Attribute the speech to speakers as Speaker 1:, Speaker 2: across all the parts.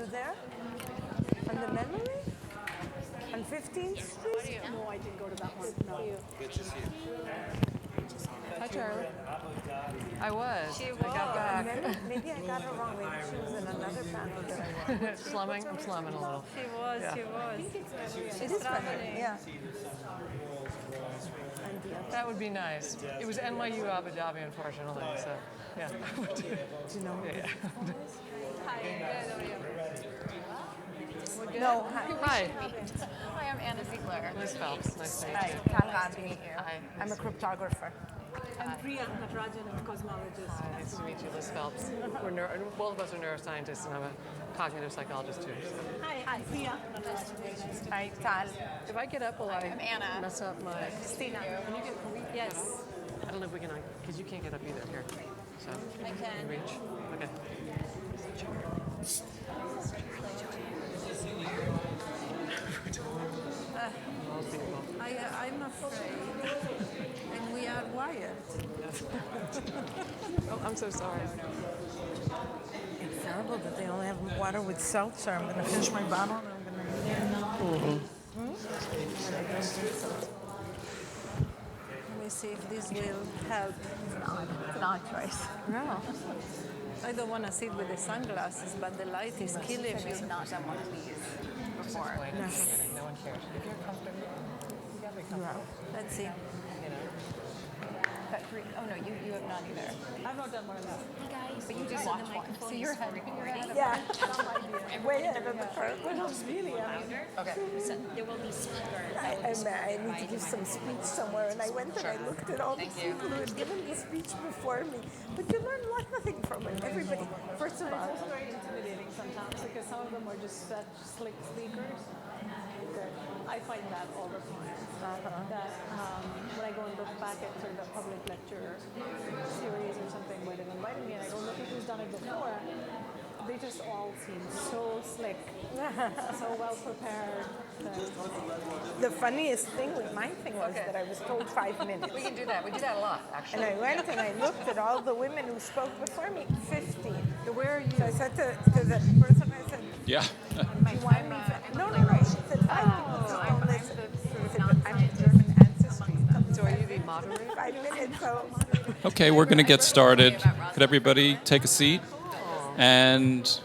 Speaker 1: you there? On the memory? On 15th Street?
Speaker 2: No, I didn't go to that one. No.
Speaker 3: Good to see you.
Speaker 4: Hi, Charlie. I was.
Speaker 1: She
Speaker 4: I got back.
Speaker 1: Maybe I got her wrong. Maybe she was in another panel that I
Speaker 4: Slumming? I'm slumming a little.
Speaker 5: She was,
Speaker 4: Yeah.
Speaker 5: she was.
Speaker 1: She's traveling. Yeah.
Speaker 4: That would be nice. It was NYU Abu Dhabi, unfortunately. So, yeah.
Speaker 1: Do you know?
Speaker 4: Yeah.
Speaker 5: Hi, good, how are you? We're good?
Speaker 1: No,
Speaker 4: Hi.
Speaker 5: Hi, I'm Anna Ziegler.
Speaker 4: Liz Phelps. Nice to meet
Speaker 1: Hi,
Speaker 4: you.
Speaker 1: Talha, to meet you.
Speaker 4: Hi.
Speaker 1: I'm a cryptographer.
Speaker 2: I'm Priya Natarajan, I'm a cosmologist.
Speaker 4: Hi, nice to meet you, Liz Phelps. Both of us are neuroscientists, and I'm a cognitive psychologist, too. So.
Speaker 2: Hi, I'm Priya.
Speaker 1: Hi, Tal.
Speaker 4: If I get up, will I
Speaker 5: I'm Anna.
Speaker 4: mess up my...
Speaker 1: Christina.
Speaker 4: Can we
Speaker 5: Yes.
Speaker 4: get up? I don't know if we can, because you can't get up either. Here. So,
Speaker 5: I can.
Speaker 4: reach. Okay. Most people.
Speaker 1: I'm afraid. And we are wired.
Speaker 4: Oh, I'm so sorry.
Speaker 1: It's terrible that they only have water with seltzer. I'm going to finish my bottle and I'm going to... Let me see if this will help.
Speaker 5: It's an odd choice.
Speaker 1: No. I don't want to sit with the sunglasses, but the light is killing me.
Speaker 5: I've not done one of these before.
Speaker 4: No one cares. If you're comfortable, you gotta be comfortable.
Speaker 1: Let's see.
Speaker 5: But oh no, you have not either.
Speaker 2: I've not done one of those.
Speaker 5: Hey guys, but you just watch one. So you're ahead of
Speaker 1: Yeah. Way ahead of the curve.
Speaker 2: But I was really
Speaker 4: Okay.
Speaker 5: So there will be speakers.
Speaker 1: I need to give some speech somewhere, and I went and I looked at all the people who had given the speech before me. But you learn nothing from it. Everybody, first of all,
Speaker 2: It's also very intimidating sometimes because some of them are just such slick speakers. That I find that all the time. That when I go and look back at sort of a public lecture series or something where they've invited me and I go look at who's done it before, they just all seem so slick, so well prepared.
Speaker 1: the funniest thing with my thing was that I was told 5 minutes.
Speaker 4: We can do that. We do that a lot,
Speaker 1: And
Speaker 4: actually.
Speaker 1: I went and I looked at all the women who spoke before me, 15.
Speaker 4: Where are you?
Speaker 1: So I said to the person, I said,
Speaker 3: Yeah.
Speaker 1: do you want me to? No. She said, 5 people just don't listen. I said, I'm a German ancestry.
Speaker 4: So are you the moderator?
Speaker 1: 5 minutes, so...
Speaker 3: Okay, we're going to get started. Could everybody take a seat? And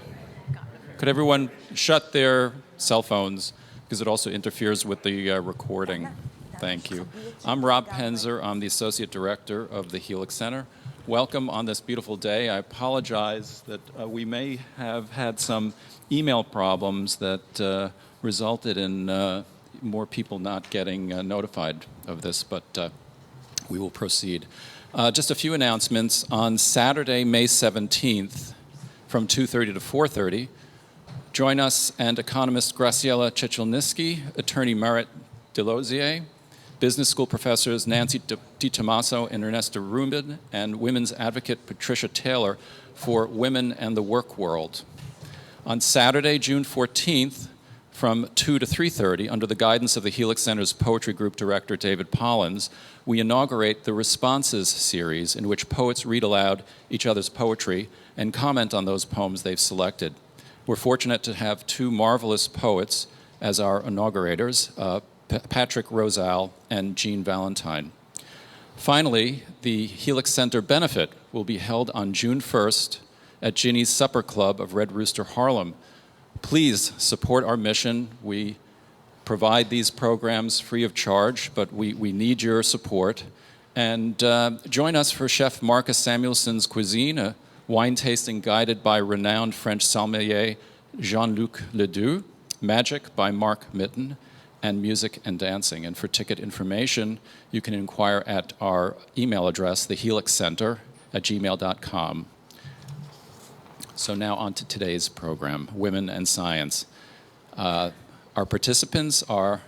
Speaker 3: could everyone shut their cell phones because it also interferes with the recording. Thank you. I'm Rob Penzer. I'm the Associate Director of the Helix Center. Welcome on this beautiful day. I apologize that we may have had some email problems that resulted in more people not getting notified of this, but we will proceed. Just a few announcements. On Saturday, May 17th, from 2:30 to 4:30, join us and economist Graciela Cichelniski, attorney Merit-Ptah, business school professors Nancy DiTomaso and Ernesta Rubin, and women's advocate Patricia Taylor for Women and the Work World. On Saturday, June 14th, from 2 to 3:30, under the guidance of the Helix Center's Poetry Group Director David Pollins, we inaugurate the Responses series, in which poets read aloud each other's poetry and comment on those poems they've selected. We're fortunate to have two marvelous poets as our inaugurators, Patrick Rosal and Jean Valentine. Finally, the Helix Center benefit will be held on June 1st at Ginny's Supper Club of Red Rooster, Harlem. Please support our mission. We provide these programs free of charge, but we need your support. And join us for Chef Marcus Samuelson's cuisine, a wine tasting guided by renowned French sommelier Jean-Luc Ledoux, magic by Mark Mitten, and music and dancing. And for ticket information, you can inquire at our email address, thehelixcenter@gmail.com. So now on to today's program, Women and Science. Our participants are,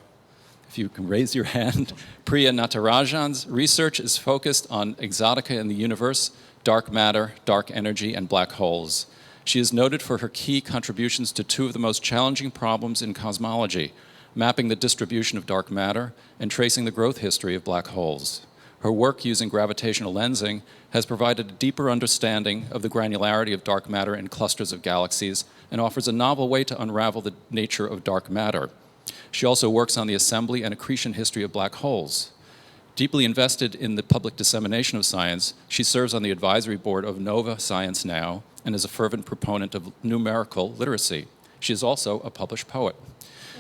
Speaker 3: if you can raise your hand, Priya Natarajan's research is focused on exotica in the universe, dark matter, dark energy, and black holes. She is noted for her key contributions to two of the most challenging problems in cosmology, mapping the distribution of dark matter and tracing the growth history of black holes. Her work using gravitational lensing has provided a deeper understanding of the granularity of dark matter in clusters of galaxies and offers a novel way to unravel the nature of dark matter. She also works on the assembly and accretion history of black holes. Deeply invested in the public dissemination of science, she serves on the advisory board of Nova Science Now and is a fervent proponent of numerical literacy. She is also a published poet.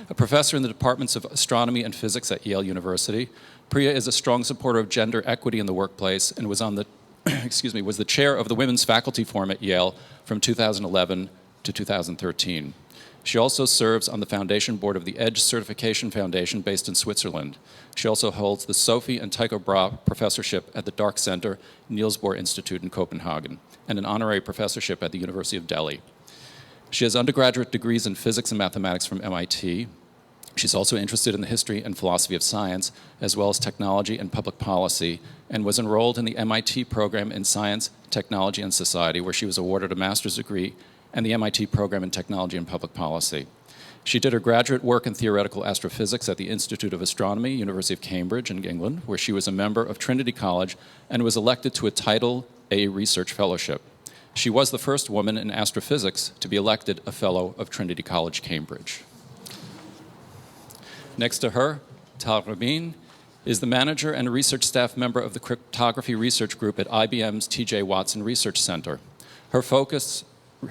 Speaker 3: A professor in the departments of astronomy and physics at Yale University, Priya is a strong supporter of gender equity in the workplace and was on the was the chair of the Women's Faculty Forum at Yale from 2011 to 2013. She also serves on the foundation board of the EDGE Certification Foundation based in Switzerland. She also holds the Sophie and Tycho Brahe Professorship at the Dark Center, Niels Bohr Institute in Copenhagen, and an honorary professorship at the University of Delhi. She has undergraduate degrees in physics and mathematics from MIT. She's also interested in the history and philosophy of science, as well as technology and public policy, and was enrolled in the MIT program in Science, Technology, and Society, where she was awarded a master's degree, and the MIT program in Technology and Public Policy. She did her graduate work in theoretical astrophysics at the Institute of Astronomy, University of Cambridge in England, where she was a member of Trinity College and was elected to a Title A research fellowship. She was the first woman in astrophysics to be elected a Fellow of Trinity College, Cambridge. Next to her, Tal Rabin is the manager and research staff member of the Cryptography Research Group at IBM's T.J. Watson Research Center. Her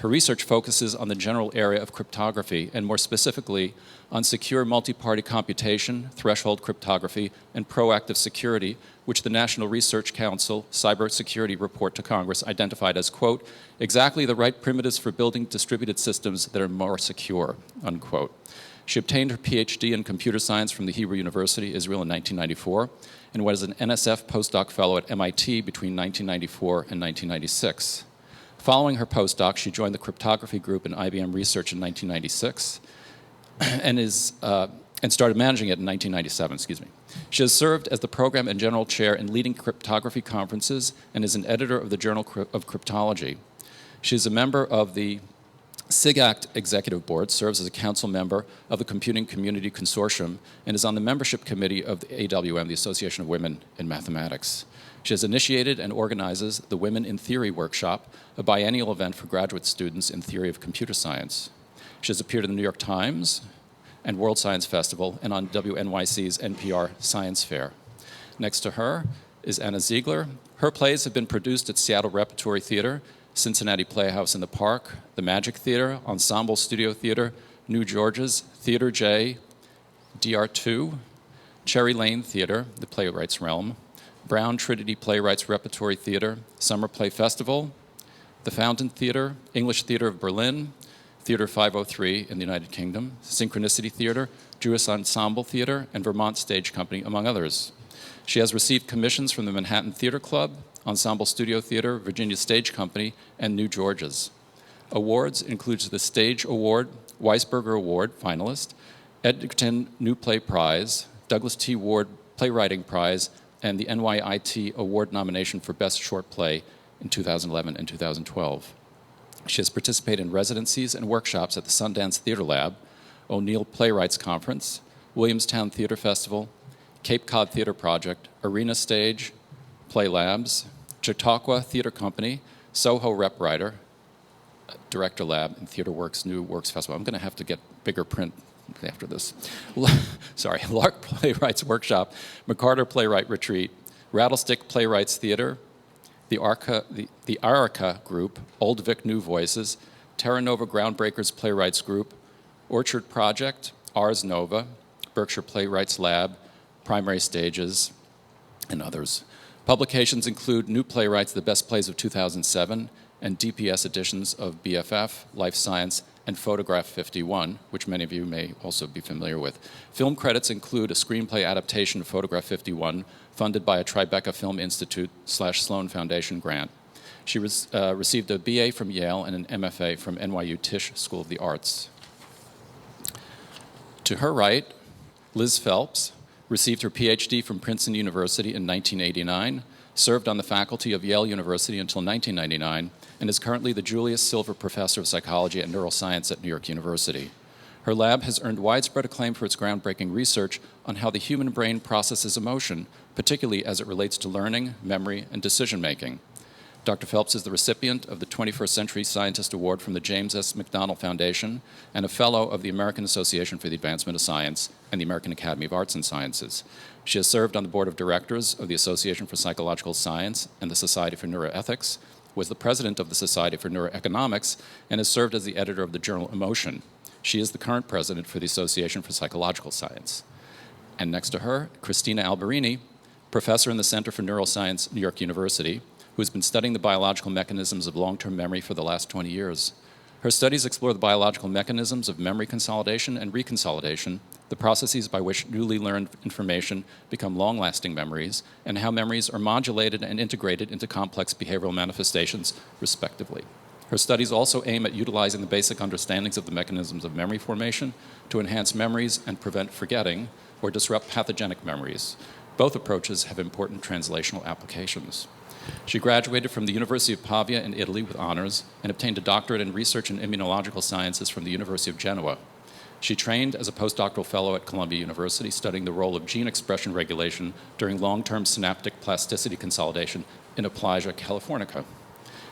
Speaker 3: research focuses on the general area of cryptography, and more specifically, on secure multi-party computation, threshold cryptography, and proactive security, which the National Research Council Cybersecurity Report to Congress identified as, quote, exactly the right primitives for building distributed systems that are more secure, unquote. She obtained her PhD in computer science from the Hebrew University, Israel, in 1994, and was an NSF postdoc fellow at MIT between 1994 and 1996. Following her postdoc, she joined the cryptography group in IBM Research in 1996 and started managing it in 1997, She has served as the program and general chair in leading cryptography conferences and is an editor of the Journal of Cryptology. She is a member of the SIGACT Executive Board, serves as a council member of the Computing Community Consortium, and is on the membership committee of the AWM, the Association of Women in Mathematics. She has initiated and organizes the Women in Theory Workshop, a biennial event for graduate students in theory of computer science. She has appeared in the New York Times and World Science Festival and on WNYC's NPR Science Fair. Next to her is Anna Ziegler. Her plays have been produced at Seattle Repertory Theater, Cincinnati Playhouse in the Park, the Magic Theater, Ensemble Studio Theater, New George's, Theater J, DR2, Cherry Lane Theater, the Playwrights Realm, Brown Trinity Playwrights Repertory Theater, Summer Play Festival, the Fountain Theater, English Theater of Berlin, Theater 503 in the United Kingdom, Synchronicity Theater, Jewish Ensemble Theater, and Vermont Stage Company, among others. She has received commissions from the Manhattan Theater Club, Ensemble Studio Theater, Virginia Stage Company, and New George's. Awards includes the Stage Award, Weisberger Award finalist, Edgerton New Play Prize, Douglas T. Ward Playwriting Prize, and the NYIT Award nomination for Best Short Play in 2011 and 2012. She has participated in residencies and workshops at the Sundance Theater Lab, O'Neill Playwrights Conference, Williamstown Theater Festival, Cape Cod Theater Project, Arena Stage, Play Labs, Chautauqua Theater Company, Soho Rep Writer, Director Lab, and Theater Works New Works Festival. I'm going to have to get bigger print after this. Lark Playwrights Workshop, McCarter Playwright Retreat, Rattlestick Playwrights Theater, the Arica Group, Old Vic New Voices, Terra Nova Groundbreakers Playwrights Group, Orchard Project, Ars Nova, Berkshire Playwrights Lab, Primary Stages, and others. Publications include New Playwrights, The Best Plays of 2007, and DPS editions of BFF, Life Science, and Photograph 51, which many of you may also be familiar with. Film credits include a screenplay adaptation of Photograph 51, funded by a Tribeca Film Institute / Sloan Foundation grant. She received a BA from Yale and an MFA from NYU Tisch School of the Arts. To her right, Liz Phelps received her PhD from Princeton University in 1989, served on the faculty of Yale University until 1999, and is currently the Julius Silver Professor of Psychology and Neuroscience at New York University. Her lab has earned widespread acclaim for its groundbreaking research on how the human brain processes emotion, particularly as it relates to learning, memory, and decision-making. Dr. Phelps is the recipient of the 21st Century Scientist Award from the James S. McDonald Foundation and a Fellow of the American Association for the Advancement of Science and the American Academy of Arts and Sciences. She has served on the board of directors of the Association for Psychological Science and the Society for Neuroethics, was the president of the Society for Neuroeconomics, and has served as the editor of the journal Emotion. She is the current president for the Association for Psychological Science. And next to her, Christina Alberini, professor in the Center for Neuroscience, New York University, who has been studying the biological mechanisms of long-term memory for the last 20 years. Her studies explore the biological mechanisms of memory consolidation and reconsolidation, the processes by which newly learned information become long-lasting memories, and how memories are modulated and integrated into complex behavioral manifestations, respectively. Her studies also aim at utilizing the basic understandings of the mechanisms of memory formation to enhance memories and prevent forgetting or disrupt pathogenic memories. Both approaches have important translational applications. She graduated from the University of Pavia in Italy with honors and obtained a doctorate in research in immunological sciences from the University of Genoa. She trained as a postdoctoral fellow at Columbia University, studying the role of gene expression regulation during long-term synaptic plasticity consolidation in Aplasia californica.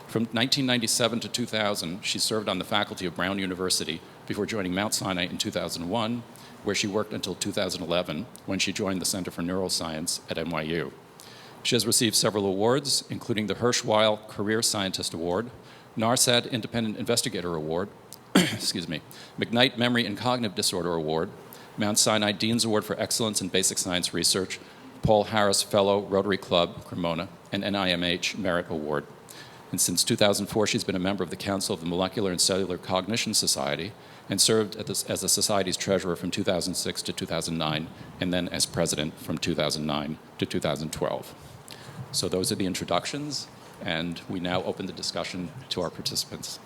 Speaker 3: From 1997 to 2000, she served on the faculty of Brown University before joining Mount Sinai in 2001, where she worked until 2011, when she joined the Center for Neuroscience at NYU. She has received several awards, including the Hirschweil Career Scientist Award, NARSAD Independent Investigator Award, excuse me, McKnight Memory and Cognitive Disorder Award, Mount Sinai Dean's Award for Excellence in Basic Science Research, Paul Harris Fellow, Rotary Club, Cremona, and NIMH Merit Award. And since 2004, she's been a member of the Council of the Molecular and Cellular Cognition Society and served as the Society's treasurer from 2006 to 2009, and then as president from 2009 to 2012. So those are the introductions, and we now open the discussion to our participants.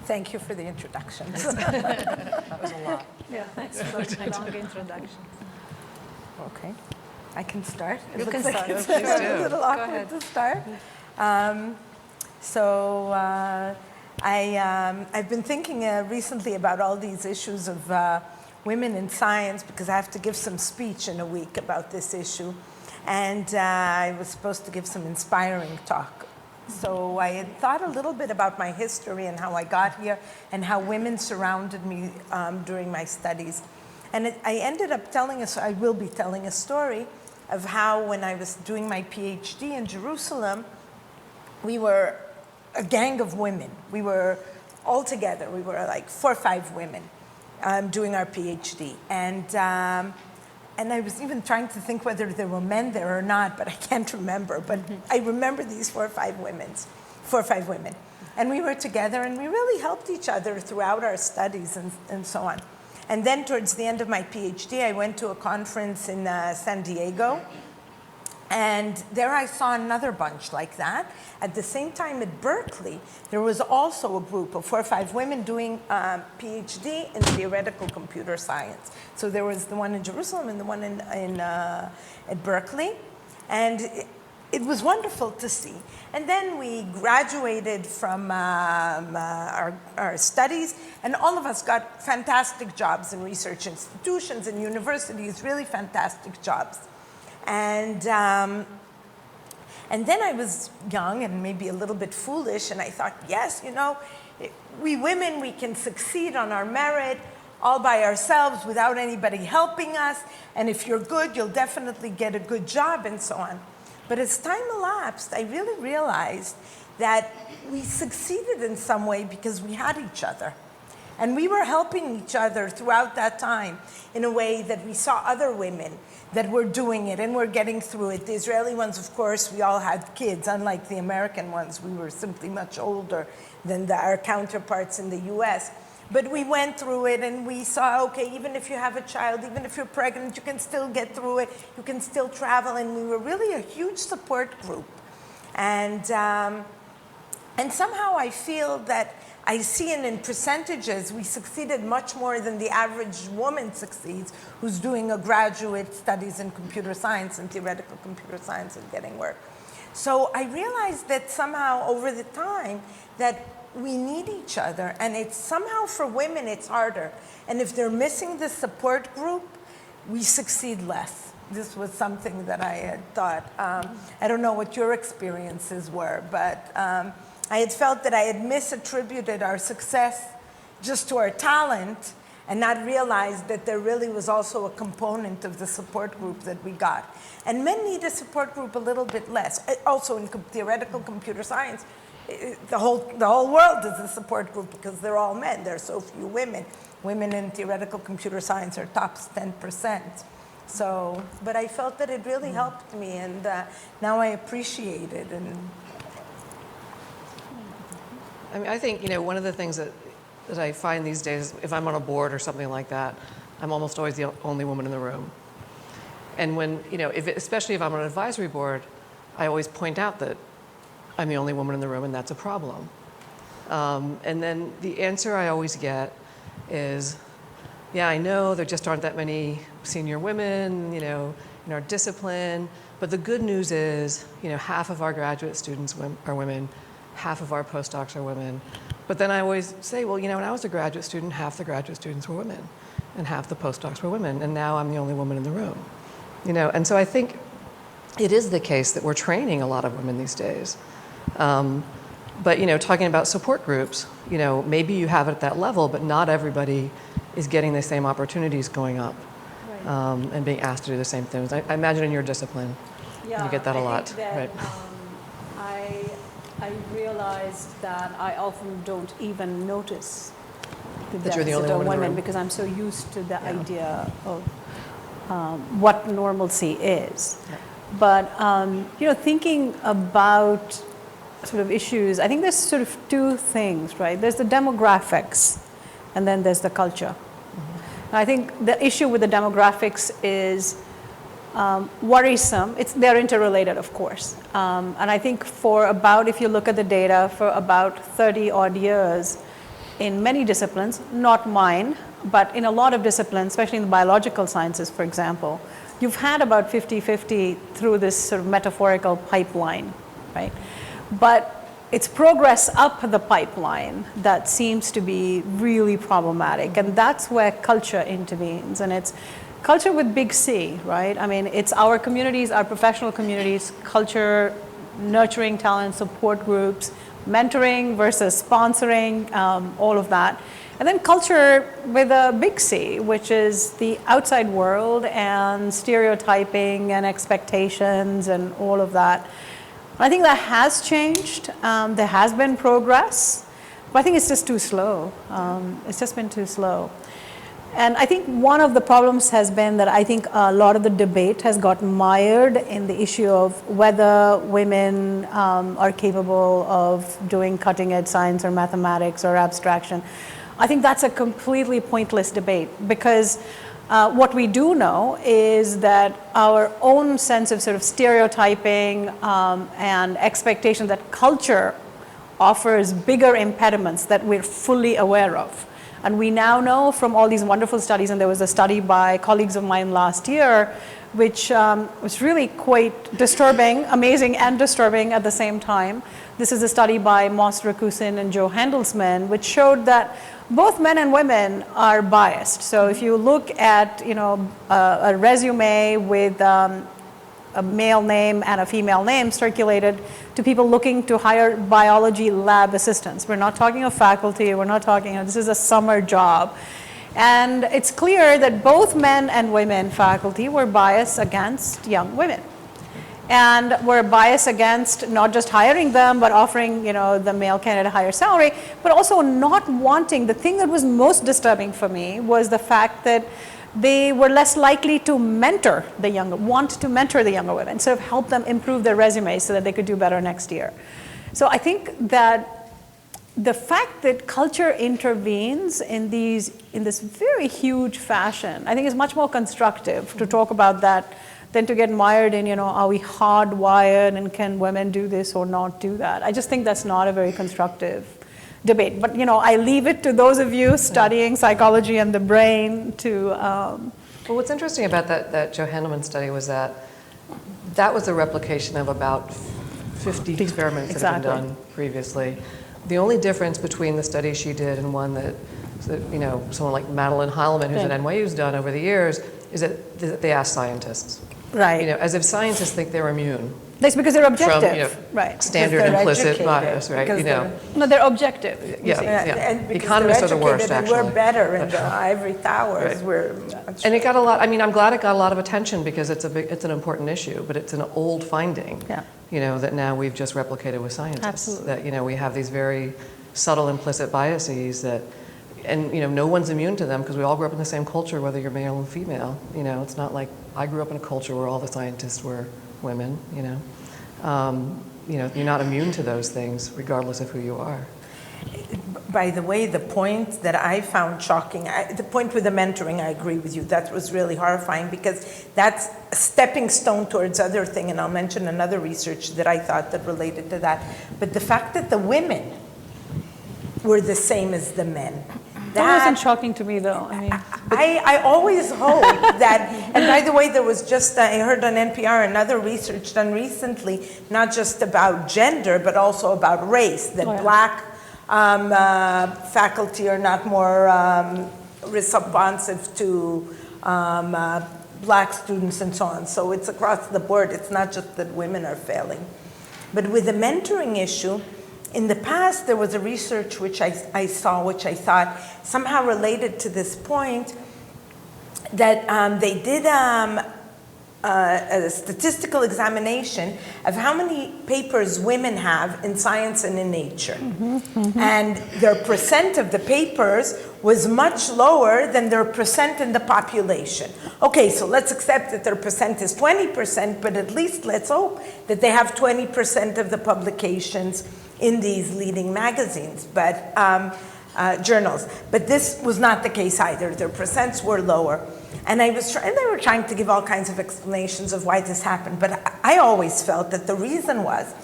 Speaker 1: Thank you for the introductions.
Speaker 4: That was a lot.
Speaker 2: Yeah, thanks for the long introduction.
Speaker 1: Okay, I can start.
Speaker 2: You can start.
Speaker 1: It's
Speaker 2: Please
Speaker 1: a
Speaker 4: do.
Speaker 1: little
Speaker 2: Go
Speaker 1: awkward
Speaker 2: ahead.
Speaker 1: to start. I've been thinking recently about all these issues of women in science, because I have to give some speech in a week about this issue. And I was supposed to give some inspiring talk. So I had thought a little bit about my history and how I got here and how women surrounded me during my studies. And I ended up I will be telling a story of how, when I was doing my PhD in Jerusalem, we were a gang of women. We were all together. We were like 4 or 5 women doing our PhD. And I was even trying to think whether there were men there or not, but I can't remember. But I remember these 4 or 5 women. And we were together, and we really helped each other throughout our studies and so on. And then towards the end of my PhD, I went to a conference in San Diego. And there I saw another bunch like that. At the same time at Berkeley, there was also a group of 4 or 5 women doing PhD in theoretical computer science. So there was the one in Jerusalem and the one at Berkeley. And it was wonderful to see. And then we graduated from our studies, and all of us got fantastic jobs in research institutions and universities, really fantastic jobs. And then I was young and maybe a little bit foolish, and I thought, yes, we women, we can succeed on our merit all by ourselves without anybody helping us, and if you're good, you'll definitely get a good job, and so on. But as time elapsed, I really realized that we succeeded in some way because we had each other. And we were helping each other throughout that time in a way that we saw other women that were doing it and were getting through it. The Israeli ones, of course, we all had kids. Unlike the American ones, we were simply much older than our counterparts in the US. But we went through it, and we saw, okay, even if you have a child, even if you're pregnant, you can still get through it. You can still travel. And we were really a huge support group. And somehow I feel that I see it in percentages. We succeeded much more than the average woman succeeds who's doing a graduate studies in computer science and theoretical computer science and getting work. So I realized that somehow over the time that we need each other, and it's somehow for women it's harder. And if they're missing the support group, we succeed less. this was something that I had thought. I don't know what your experiences were, but I had felt that I had misattributed our success just to our talent and not realized that there really was also a component of the support group that we got. And men need a support group a little bit less. Also in theoretical computer science, the whole world is a support group because they're all men. There are so few women. Women in theoretical computer science are tops 10%. So, but I felt that it really helped me, and now I appreciate it. And
Speaker 4: I mean, I think, one of the things that I find these days, if I'm on a board or something like that, I'm almost always the only woman in the room. And when, especially if I'm on an advisory board, I always point out that I'm the only woman in the room, and that's a problem. And then the answer I always get is, yeah, I know there just aren't that many senior women, in our discipline, but the good news is, half of our graduate students are women, half of our postdocs are women. But then I always say, well, when I was a graduate student, half the graduate students were women, and half the postdocs were women, and now I'm the only woman in the room. And so I think it is the case that we're training a lot of women these days. But talking about support groups, maybe you have it at that level, but not everybody is getting the same opportunities going up, and being asked to do the same things. I imagine in your discipline, you get that a lot,
Speaker 2: think that,
Speaker 4: right?
Speaker 2: I realized that I often don't even notice
Speaker 4: That you're the only
Speaker 2: there are
Speaker 4: woman in the
Speaker 2: women
Speaker 4: room.
Speaker 2: because I'm so used to the idea of what normalcy is.
Speaker 4: Yeah.
Speaker 2: But thinking about sort of issues, I think there's sort of two things, right? There's the demographics, and then there's the culture. And I think the issue with the demographics is worrisome. They're interrelated, of course. And I think if you look at the data, for about 30 odd years, in many disciplines, not mine, but in a lot of disciplines, especially in the biological sciences, for example, you've had about 50-50 through this sort of metaphorical pipeline, right? But it's progress up the pipeline that seems to be really problematic, and that's where culture intervenes, and it's culture with big C, right? I mean, it's our communities, our professional communities, culture, nurturing talent, support groups, mentoring versus sponsoring, all of that. And then culture with a big C, which is the outside world and stereotyping and expectations and all of that. I think that has changed. There has been progress, but I think it's just too slow. It's just been too slow. And I think one of the problems has been that I think a lot of the debate has gotten mired in the issue of whether women are capable of doing cutting edge science or mathematics or abstraction. I think that's a completely pointless debate, because what we do know is that our own sense of sort of stereotyping and expectation that culture offers bigger impediments that we're fully aware of. And we now know from all these wonderful studies, and there was a study by colleagues of mine last year, which was really quite disturbing, amazing and disturbing at the same time. This is a study by Moss Rakusin and Joe Handelsman, which showed that both men and women are biased. So if you look at a resume with a male name and a female name circulated to people looking to hire biology lab assistants. We're not talking of faculty, we're not talking, this is a summer job. And it's clear that both men and women faculty were biased against young women. And were biased against not just hiring them, but offering the male candidate a higher salary, but also not wanting. The thing that was most disturbing for me was the fact that they were less likely to want to mentor the younger women, sort of help them improve their resumes so that they could do better next year. So I think that the fact that culture intervenes in this very huge fashion, I think is much more constructive to talk about that than to get mired in, are we hardwired and can women do this or not do that? I just think that's not a very constructive debate. But I leave it to those of you studying psychology and the brain to.
Speaker 4: Well, what's interesting about that Joe Handelman study was that was a replication of about 50 experiments that have been done previously. The only difference between the study she did and one that someone like Madeline Heilman, who's at NYU's done over the years, is that they asked scientists.
Speaker 1: Right.
Speaker 4: You know, as if scientists think they're immune
Speaker 5: That's because they're objective.
Speaker 4: from, you know,
Speaker 5: right.
Speaker 4: standard
Speaker 1: Because they're
Speaker 4: implicit
Speaker 1: educated,
Speaker 4: bias, right?
Speaker 1: because
Speaker 4: You know,
Speaker 5: No, they're objective. you
Speaker 4: Yeah.
Speaker 5: see.
Speaker 1: And because
Speaker 4: Economists
Speaker 1: they're
Speaker 4: are the worst,
Speaker 1: educated and
Speaker 4: actually.
Speaker 1: we're better in the ivory towers.
Speaker 4: Right.
Speaker 1: We're much
Speaker 4: and it got a lot. I mean, I'm glad it got a lot of attention because it's an important issue, but it's an old finding.
Speaker 5: Yeah.
Speaker 4: You know, that now we've just replicated with scientists.
Speaker 5: Absolutely.
Speaker 4: That, you know, we have these very subtle implicit biases that, and, you know, no one's immune to them because we all grew up in the same culture, whether you're male or female. You know, it's not like I grew up in a culture where all the scientists were women, you know. You know, you're not immune to those things regardless of who you are.
Speaker 1: By the way, the point that I found shocking, the point with the mentoring, I agree with you, that was really horrifying because that's a stepping stone towards other thing, and I'll mention another research that I thought that related to that. But the fact that the women were the same as the men.
Speaker 5: That wasn't shocking to me, though. I mean,
Speaker 1: I always hope that, and by the way, there was just, I heard on NPR another research done recently, not just about gender, but also about race, that black faculty are not more responsive to black students and so on. So it's across the board. It's not just that women are failing. But with the mentoring issue, in the past, there was a research which I saw, which I thought somehow related to this point, that they did a statistical examination of how many papers women have in science and in nature. And their percent of the papers was much lower than their percent in the population. Okay, so let's accept that their percent is 20%, but at least let's hope that they have 20% of the publications in these leading magazines, but journals. But this was not the case either. Their percents were lower. And they were trying to give all kinds of explanations of why this happened. But I always felt that the reason was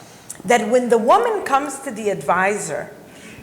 Speaker 1: that when the woman comes to the advisor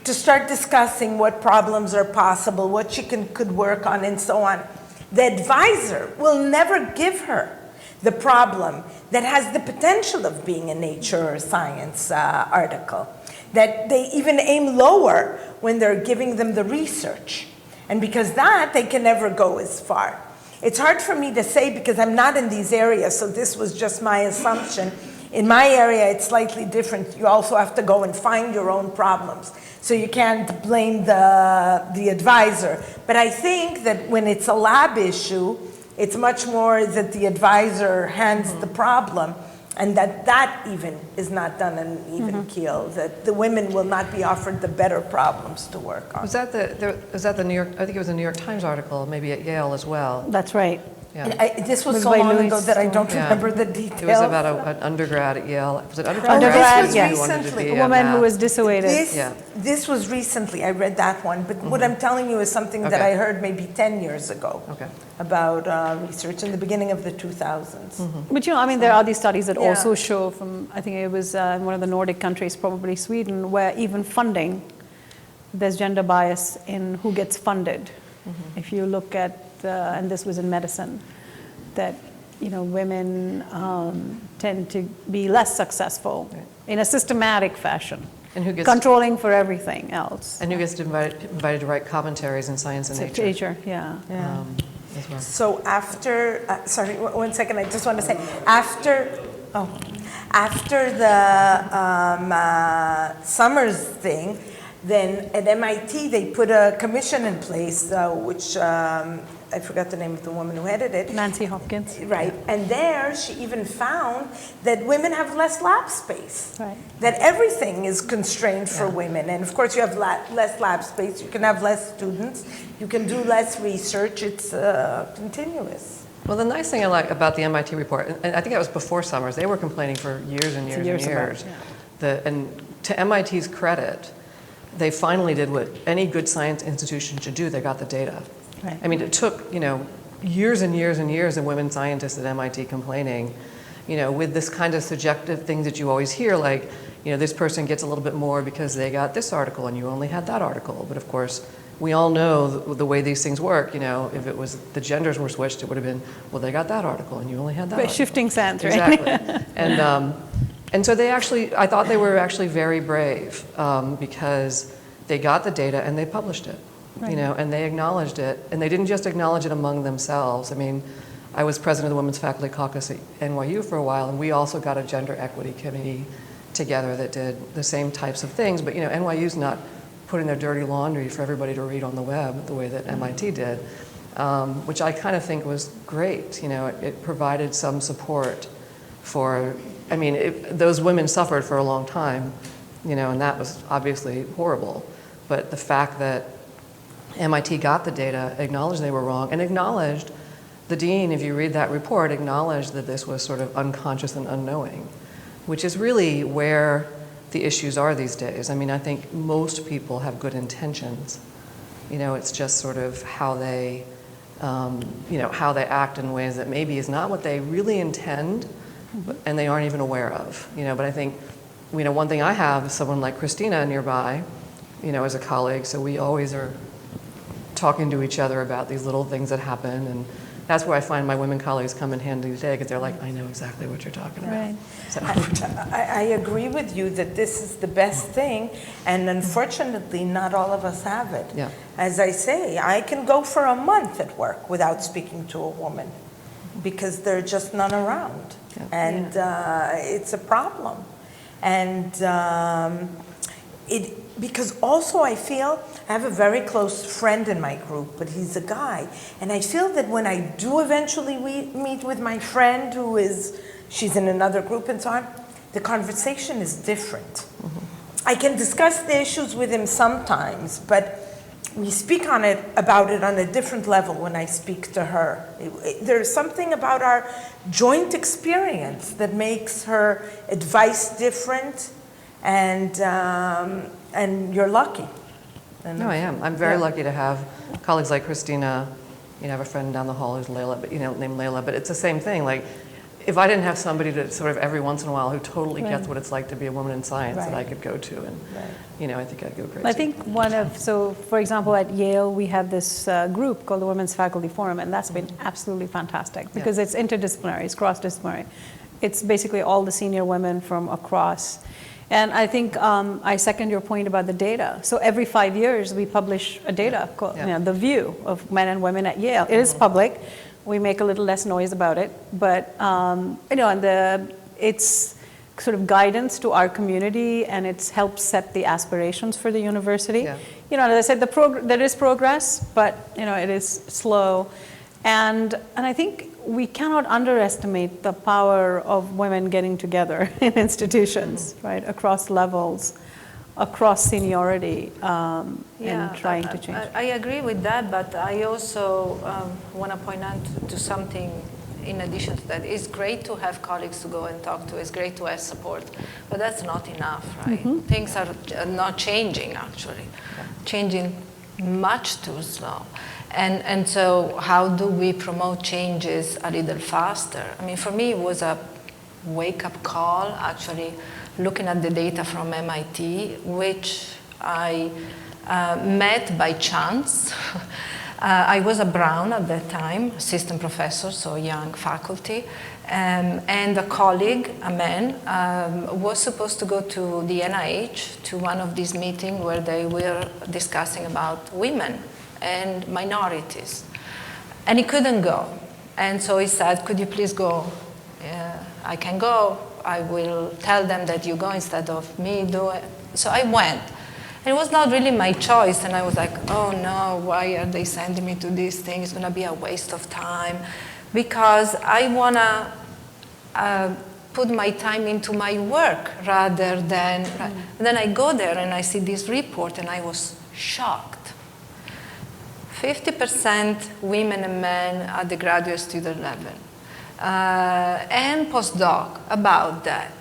Speaker 1: to start discussing what problems are possible, what she could work on, and so on, the advisor will never give her the problem that has the potential of being a nature or science article. That they even aim lower when they're giving them the research. And because that, they can never go as far. It's hard for me to say because I'm not in these areas, so this was just my assumption. In my area, it's slightly different. You also have to go and find your own problems. So you can't blame the advisor. But I think that when it's a lab issue, it's much more that the advisor hands the problem, and that even is not done on an even keel, that the women will not be offered the better problems to work on.
Speaker 4: Was that the New York, I think it was a New York Times article, maybe at Yale as well.
Speaker 5: that's right.
Speaker 4: Yeah.
Speaker 1: This was
Speaker 5: With
Speaker 1: so
Speaker 5: by
Speaker 1: long
Speaker 5: Louis
Speaker 1: ago that I don't
Speaker 4: Yeah.
Speaker 1: remember the details.
Speaker 4: It was about an undergrad at Yale. Was it undergrad?
Speaker 5: Undergrad,
Speaker 1: this was
Speaker 5: yes.
Speaker 4: Who wanted to
Speaker 1: recently.
Speaker 4: be
Speaker 5: A woman who
Speaker 4: math.
Speaker 5: was dissuaded.
Speaker 4: Yeah.
Speaker 1: This was recently, I read that one, but what I'm telling you is something that
Speaker 4: Okay.
Speaker 1: I heard maybe 10 years ago
Speaker 4: Okay.
Speaker 1: about research in the beginning of the 2000s.
Speaker 5: But you know, I mean, there are these studies that
Speaker 1: Yeah.
Speaker 5: also show from, I think it was in one of the Nordic countries, probably Sweden, where even funding, there's gender bias in who gets funded. If you look at, and this was in medicine, that you know women tend to be less successful in a systematic fashion,
Speaker 4: And who gets
Speaker 5: controlling for everything else.
Speaker 4: and who gets invited to write commentaries in Science and Nature.
Speaker 5: Nature, yeah.
Speaker 4: As well.
Speaker 1: So after, sorry, one second, I just want to say, after the Summers thing, then at MIT they put a commission in place, which I forgot the name of the woman who headed it.
Speaker 5: Nancy Hopkins.
Speaker 1: Right, and there she even found that women have less lab space.
Speaker 5: Right.
Speaker 1: That everything is constrained for women. And of course you have less lab space, you can have less students, you can do less research, it's continuous.
Speaker 4: Well, the nice thing I like about the MIT report, and I think that was before Summers, they were complaining for years and years and
Speaker 5: years about,
Speaker 4: years. And to MIT's credit, they finally did what any good science institution should do. They got the data.
Speaker 5: Right.
Speaker 4: I mean, it took, years and years and years of women scientists at MIT complaining, with this kind of subjective things that you always hear, like, this person gets a little bit more because they got this article and you only had that article. But of course, we all know the way these things work. If it was the genders were switched, it would have been, well, they got that article and you only had that article.
Speaker 5: Shifting sands, right?
Speaker 4: Exactly. And so I thought they were actually very brave because they got the data and they published it.
Speaker 5: Right.
Speaker 4: And they acknowledged it, and they didn't just acknowledge it among themselves. I mean, I was president of the Women's Faculty Caucus at NYU for a while, and we also got a gender equity committee together that did the same types of things. But NYU's not putting their dirty laundry for everybody to read on the web the way that MIT did, which I kind of think was great. It provided some support for, those women suffered for a long time, and that was obviously horrible. But the fact that MIT got the data, acknowledged they were wrong, and acknowledged, the dean, if you read that report, acknowledged that this was sort of unconscious and unknowing, which is really where the issues are these days. I think most people have good intentions. It's just sort of how they, how they act in ways that maybe is not what they really intend, and they aren't even aware of. But I think, one thing I have is someone like Christina nearby, as a colleague, so we always are talking to each other about these little things that happen, and that's where I find my women colleagues come in handy today, because they're like, I know exactly what you're talking about.
Speaker 5: Right.
Speaker 4: So,
Speaker 1: I agree with you that this is the best thing, and unfortunately, not all of us have it.
Speaker 4: Yeah.
Speaker 1: As I say, I can go for a month at work without speaking to a woman because there are just none around.
Speaker 4: Yeah.
Speaker 1: And it's a problem. And because also I feel, I have a very close friend in my group, but he's a guy. And I feel that when I do eventually meet with my friend she's in another group and so on, the conversation is different. I can discuss the issues with him sometimes, but we speak about it on a different level when I speak to her. There's something about our joint experience that makes her advice different, and you're lucky.
Speaker 4: no, I am. I'm very lucky to have colleagues like Christina. I have a friend down the hall who's Layla, but named Layla. But it's the same thing. Like, if I didn't have somebody to sort of every once in a while who totally gets what it's like to be a woman in science that I could go to, and I think I'd go crazy.
Speaker 5: I think for example, at Yale, we have this group called the Women's Faculty Forum, and that's been absolutely fantastic because it's interdisciplinary, it's cross-disciplinary. It's basically all the senior women from across. And I think I second your point about the data. So every 5 years, we publish a data called The View of Men and Women at Yale. It is public. We make a little less noise about it, but it's sort of guidance to our community, and it helps set the aspirations for the university.
Speaker 4: Yeah.
Speaker 5: As I said, there is progress, but it is slow, and I think we cannot underestimate the power of women getting together in institutions, right, across levels, across seniority, and trying to change.
Speaker 6: I agree with that, but I also want to point out to something in addition to that. It's great to have colleagues to go and talk to. It's great to have support, but that's not enough, right? Things are not changing, actually. Changing much too slow. And so how do we promote changes a little faster? For me, it was a wake-up call, actually, looking at the data from MIT, which I met by chance. I was a Brown at that time, assistant professor, so young faculty, and a colleague, a man, was supposed to go to the NIH to one of these meetings where they were discussing about women and minorities. And he couldn't go. And so he said, could you please go? I can go. I will tell them that you go instead of me do it. So I went. And it was not really my choice. And I was like, oh no, why are they sending me to this thing? It's going to be a waste of time. Because I want to put my time into my work rather than... And then I go there and I see this report and I was shocked. 50% women and men at the graduate student level. And postdoc about that.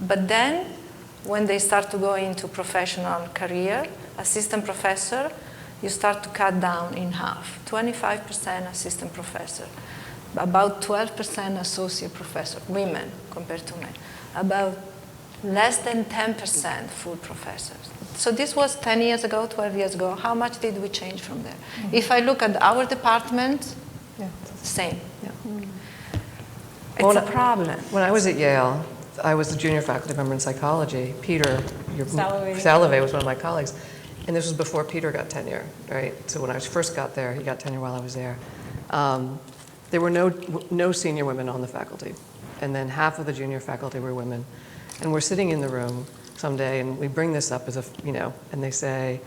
Speaker 6: But then, when they start to go into professional career, assistant professor, you start to cut down in half. 25% assistant professor, about 12% associate professor, women compared to men, about less than 10% full professors. So this was 10 years ago, 12 years ago. How much did we change from there? If I look at our department, same. It's a problem.
Speaker 4: When I was at Yale, I was the junior faculty member in psychology. Peter Salovey was one of my colleagues. And this was before Peter got tenure, right? So when I first got there, he got tenure while I was there. there were no senior women on the faculty. And then half of the junior faculty were women. And we're sitting in the room someday, and we bring this up as a, and they say,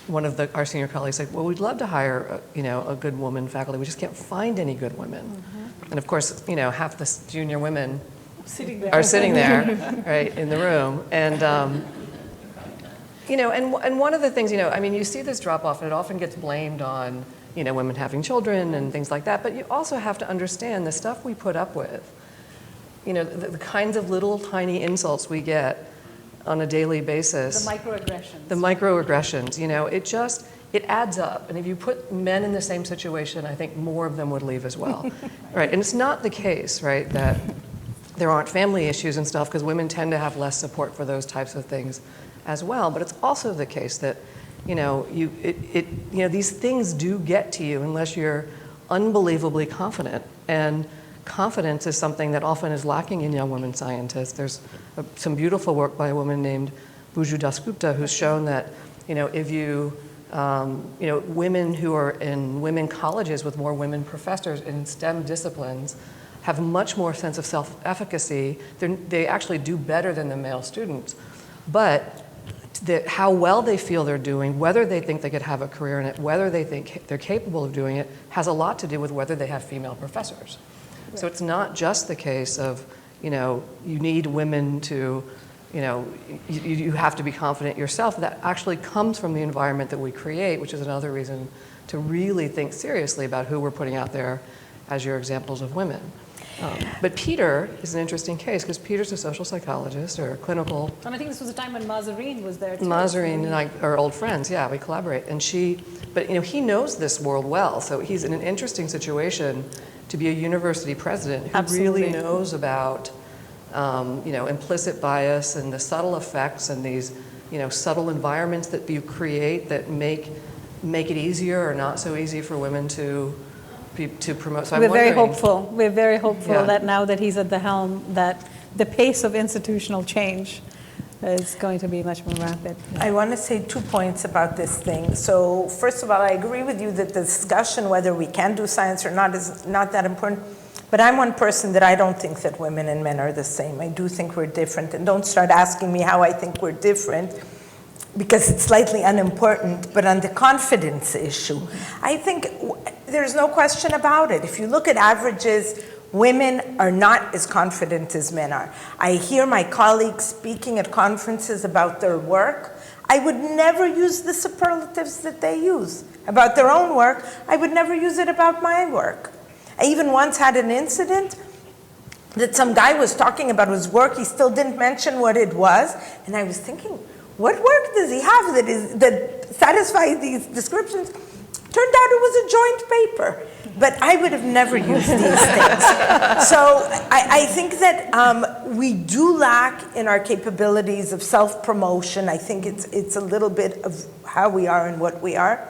Speaker 4: one of our senior colleagues said, well, we'd love to hire, a good woman faculty. We just can't find any good women. And of course, half the junior women are sitting there, right, in the room. And, and one of the things, you see this drop off, and it often gets blamed on, women having children and things like that. But you also have to understand the stuff we put up with, the kinds of little tiny insults we get on a daily basis.
Speaker 5: The microaggressions.
Speaker 4: The microaggressions, it adds up. And if you put men in the same situation, I think more of them would leave as well. Right, and it's not the case, right, that there aren't family issues and stuff, because women tend to have less support for those types of things as well. But it's also the case that, these things do get to you unless you're unbelievably confident. And confidence is something that often is lacking in young women scientists. There's some beautiful work by a woman named Buju Dasgupta who's shown that, if you, women who are in women colleges with more women professors in STEM disciplines have much more sense of self-efficacy. They actually do better than the male students. But how well they feel they're doing, whether they think they could have a career in it, whether they think they're capable of doing it, has a lot to do with whether they have female professors. Right. So it's not just the case of, you need women to, you have to be confident yourself. That actually comes from the environment that we create, which is another reason to really think seriously about who we're putting out there as your examples of women. But Peter is an interesting case, because Peter's a social psychologist or a clinical.
Speaker 5: And I think this was a time when Mazarine was there too.
Speaker 4: Mazarine and I are old friends, yeah, we collaborate. And but he knows this world well, so he's in an interesting situation to be a university president who
Speaker 5: Absolutely.
Speaker 4: really knows about, implicit bias and the subtle effects and these, subtle environments that you create that make it easier or not so easy for women to promote. So
Speaker 5: We're very hopeful. We're very hopeful
Speaker 4: Yeah.
Speaker 5: that now that he's at the helm, that the pace of institutional change is going to be much more rapid.
Speaker 1: I want to say 2 points about this thing. So first of all, I agree with you that the discussion whether we can do science or not is not that important. But I'm one person that I don't think that women and men are the same. I do think we're different. And don't start asking me how I think we're different, because it's slightly unimportant. But on the confidence issue, I think there's no question about it. If you look at averages, women are not as confident as men are. I hear my colleagues speaking at conferences about their work. I would never use the superlatives that they use about their own work. I would never use it about my work. I even once had an incident that some guy was talking about his work. He still didn't mention what it was. And I was thinking, what work does he have that satisfies these descriptions? Turned out it was a joint paper. But I would have never used these things. So I think that we do lack in our capabilities of self-promotion. I think it's a little bit of how we are and what we are.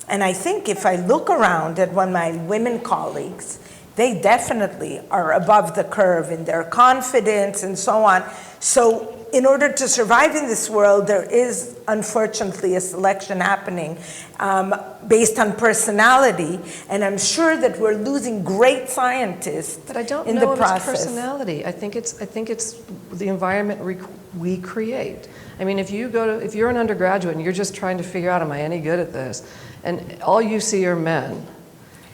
Speaker 1: And I think if I look around at one of my women colleagues, they definitely are above the curve in their confidence and so on. So in order to survive in this world, there is unfortunately a selection happening based on personality, and I'm sure that we're losing great scientists. But I don't know if it's
Speaker 4: personality. I think it's the environment we create. I mean, if you're an undergraduate and you're just trying to figure out, am I any good at this, and all you see are men,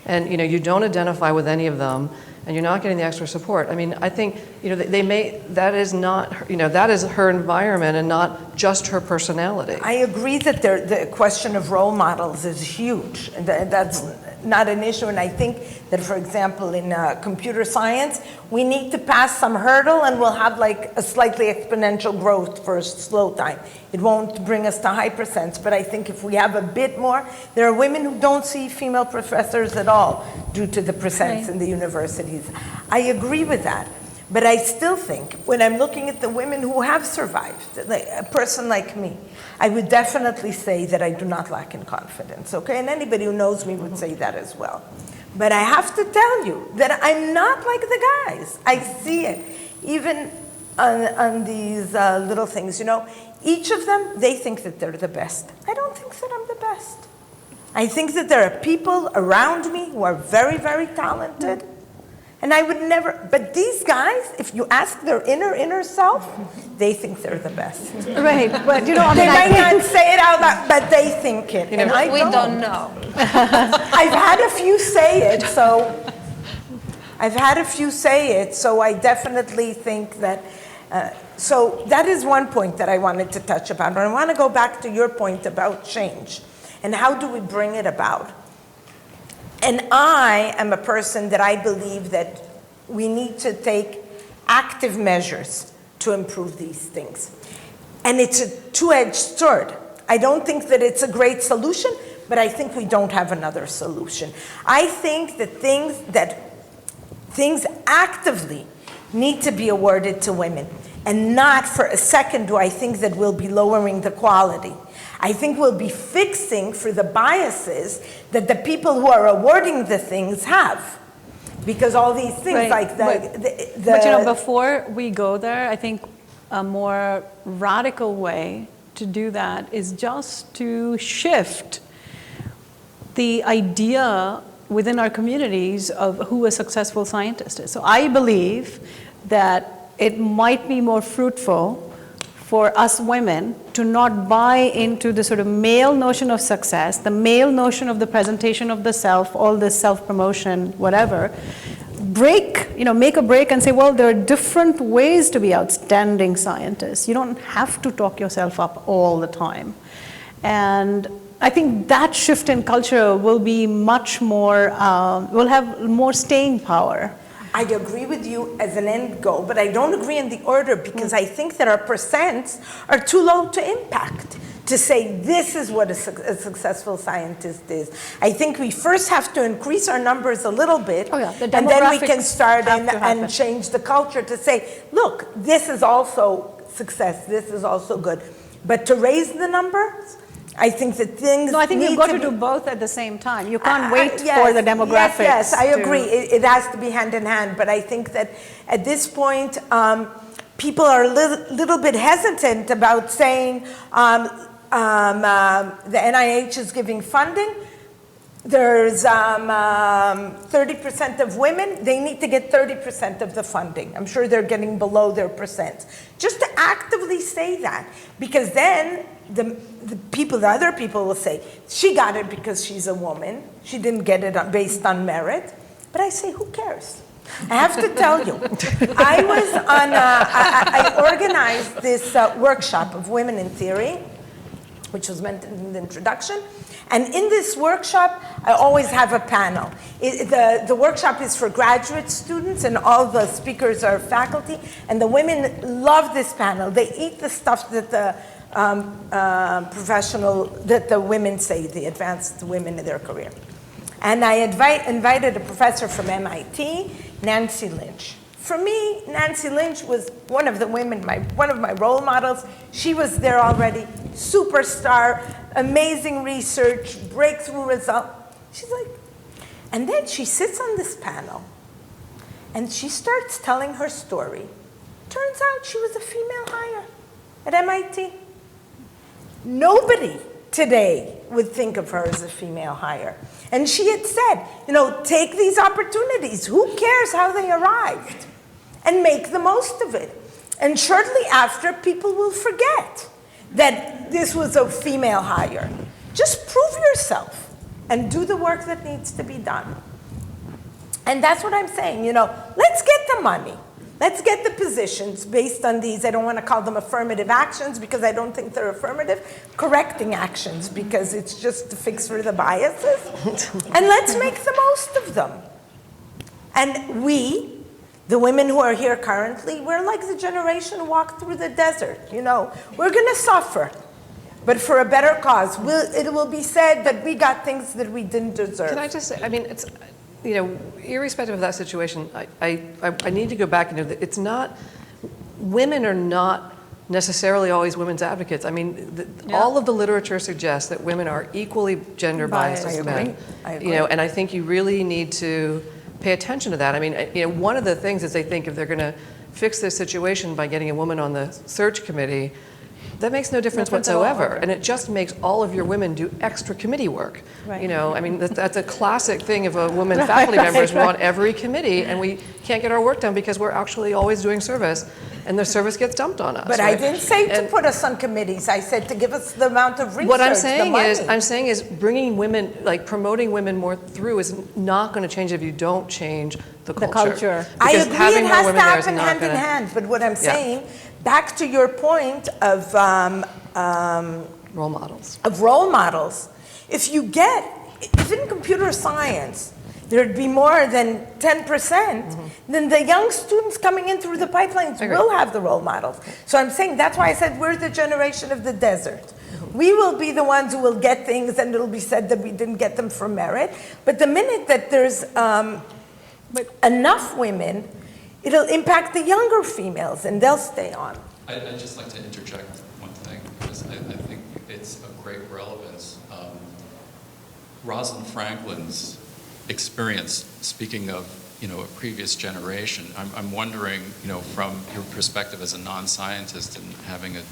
Speaker 4: and you don't identify with any of them, and you're not getting the extra support. I mean, I think that is her environment and not just her personality.
Speaker 1: I agree that the question of role models is huge. That's not an issue, and I think that, for example, in computer science, we need to pass some hurdle, and we'll have like a slightly exponential growth for a slow time. It won't bring us to hypersense, but I think if we have a bit more, there are women who don't see female professors at all due to the percents in the universities. I agree with that. But I still think, when I'm looking at the women who have survived, like a person like me, I would definitely say that I do not lack in confidence, okay? And anybody who knows me would say that as well. But I have to tell you that I'm not like the guys. I see it, even on these little things. Each of them, they think that they're the best. I don't think that I'm the best. I think that there are people around me who are very, very talented. And I would never, but these guys, if you ask their inner self, they think they're the best.
Speaker 5: Right, but you know,
Speaker 1: They might not say it out loud, but they think it. And I
Speaker 6: We don't know.
Speaker 1: I've had a few say it, so I definitely think that, so that is one point that I wanted to touch upon. But I want to go back to your point about change and how do we bring it about. And I am a person that I believe that we need to take active measures to improve these things. And it's a two-edged sword. I don't think that it's a great solution, but I think we don't have another solution. I think that things actively need to be awarded to women. And not for a second do I think that we'll be lowering the quality. I think we'll be fixing for the biases that the people who are awarding the things have. Because all these things like
Speaker 5: But you know, before we go there, I think a more radical way to do that is just to shift the idea within our communities of who a successful scientist is. So I believe that it might be more fruitful for us women to not buy into the sort of male notion of success, the male notion of the presentation of the self, all this self-promotion, whatever. Make a break and say, well, there are different ways to be outstanding scientists. You don't have to talk yourself up all the time. And I think that shift in culture will be much more, will have more staying power.
Speaker 1: I agree with you as an end goal, but I don't agree in the order because I think that our percents are too low to impact to say this is what a successful scientist is. I think we first have to increase our numbers a little bit, and then we can start and change the culture to say, look, this is also success, this is also good. But to raise the numbers, I think that things.
Speaker 5: No, I think you've got to do both at the same time. You can't wait for the demographics.
Speaker 1: Yes, I agree. It has to be hand in hand. But I think that at this point, people are a little bit hesitant about saying the NIH is giving funding. There's 30% of women. They need to get 30% of the funding. I'm sure they're getting below their percent. Just to actively say that, because then the other people will say, she got it because she's a woman. She didn't get it based on merit. But I say, who cares? I have to tell you, I organized this workshop of women in theory, which was mentioned in the introduction. And in this workshop, I always have a panel. The workshop is for graduate students, and all the speakers are faculty. And the women love this panel. They eat the stuff that the the women say, the advanced women in their career. And I invited a professor from MIT, Nancy Lynch. For me, Nancy Lynch was one of the women, one of my role models. She was there already, superstar, amazing research, breakthrough result. She's like, and then she sits on this panel, and she starts telling her story. Turns out she was a female hire at MIT. Nobody today would think of her as a female hire. And she had said, take these opportunities. Who cares how they arrived? And make the most of it. And shortly after, people will forget that this was a female hire. Just prove yourself and do the work that needs to be done. And that's what I'm saying, let's get the money. Let's get the positions based on these. I don't want to call them affirmative actions because I don't think they're affirmative. Correcting actions because it's just to fix for the biases. And let's make the most of them. And we, the women who are here currently, we're like the generation who walked through the desert. We're going to suffer, but for a better cause. It will be said that we got things that we didn't deserve.
Speaker 4: Can I just say, it's, irrespective of that situation, I need to go back and it's not, women are not necessarily always women's advocates. All of the literature suggests that women are equally gender biased as men.
Speaker 1: I agree.
Speaker 4: And I think you really need to pay attention to that. One of the things is they think if they're going to fix this situation by getting a woman on the search committee, That makes no difference
Speaker 5: Difference at all,
Speaker 4: whatsoever,
Speaker 5: okay.
Speaker 4: and it just makes all of your women do extra committee work.
Speaker 5: Right.
Speaker 4: You know, I mean, that's a classic thing of a woman faculty members. We're on every committee, and we can't get our work done because we're actually always doing service, and the service gets dumped on us.
Speaker 1: But I
Speaker 4: right?
Speaker 1: didn't say to
Speaker 4: And
Speaker 1: put us on committees. I said to give us the amount of research,
Speaker 4: what I'm
Speaker 1: the
Speaker 4: saying
Speaker 1: money.
Speaker 4: is bringing women, like promoting women more through is not going to change if you don't change the culture.
Speaker 5: culture.
Speaker 1: I
Speaker 4: Because
Speaker 1: agree
Speaker 4: having
Speaker 1: it
Speaker 4: more
Speaker 1: has to
Speaker 4: women there is
Speaker 1: happen
Speaker 4: not
Speaker 1: hand in
Speaker 4: gonna-
Speaker 1: hand, but what I'm
Speaker 4: Yeah.
Speaker 1: saying, back to your point of
Speaker 4: Role models.
Speaker 1: role models, if in computer science, there'd be more than 10%, then the young students coming in through the pipelines
Speaker 4: Agree.
Speaker 1: will have the role models. So I'm saying, that's why I said we're the generation of the desert. We will be the ones who will get things, and it'll be said that we didn't get them for merit. But the minute that there's enough women, it'll impact the younger females, and they'll stay on.
Speaker 3: I'd just like to interject one thing, because I think it's of great relevance. Rosalind Franklin's experience, speaking of, a previous generation, I'm wondering, from your perspective as a non-scientist and having a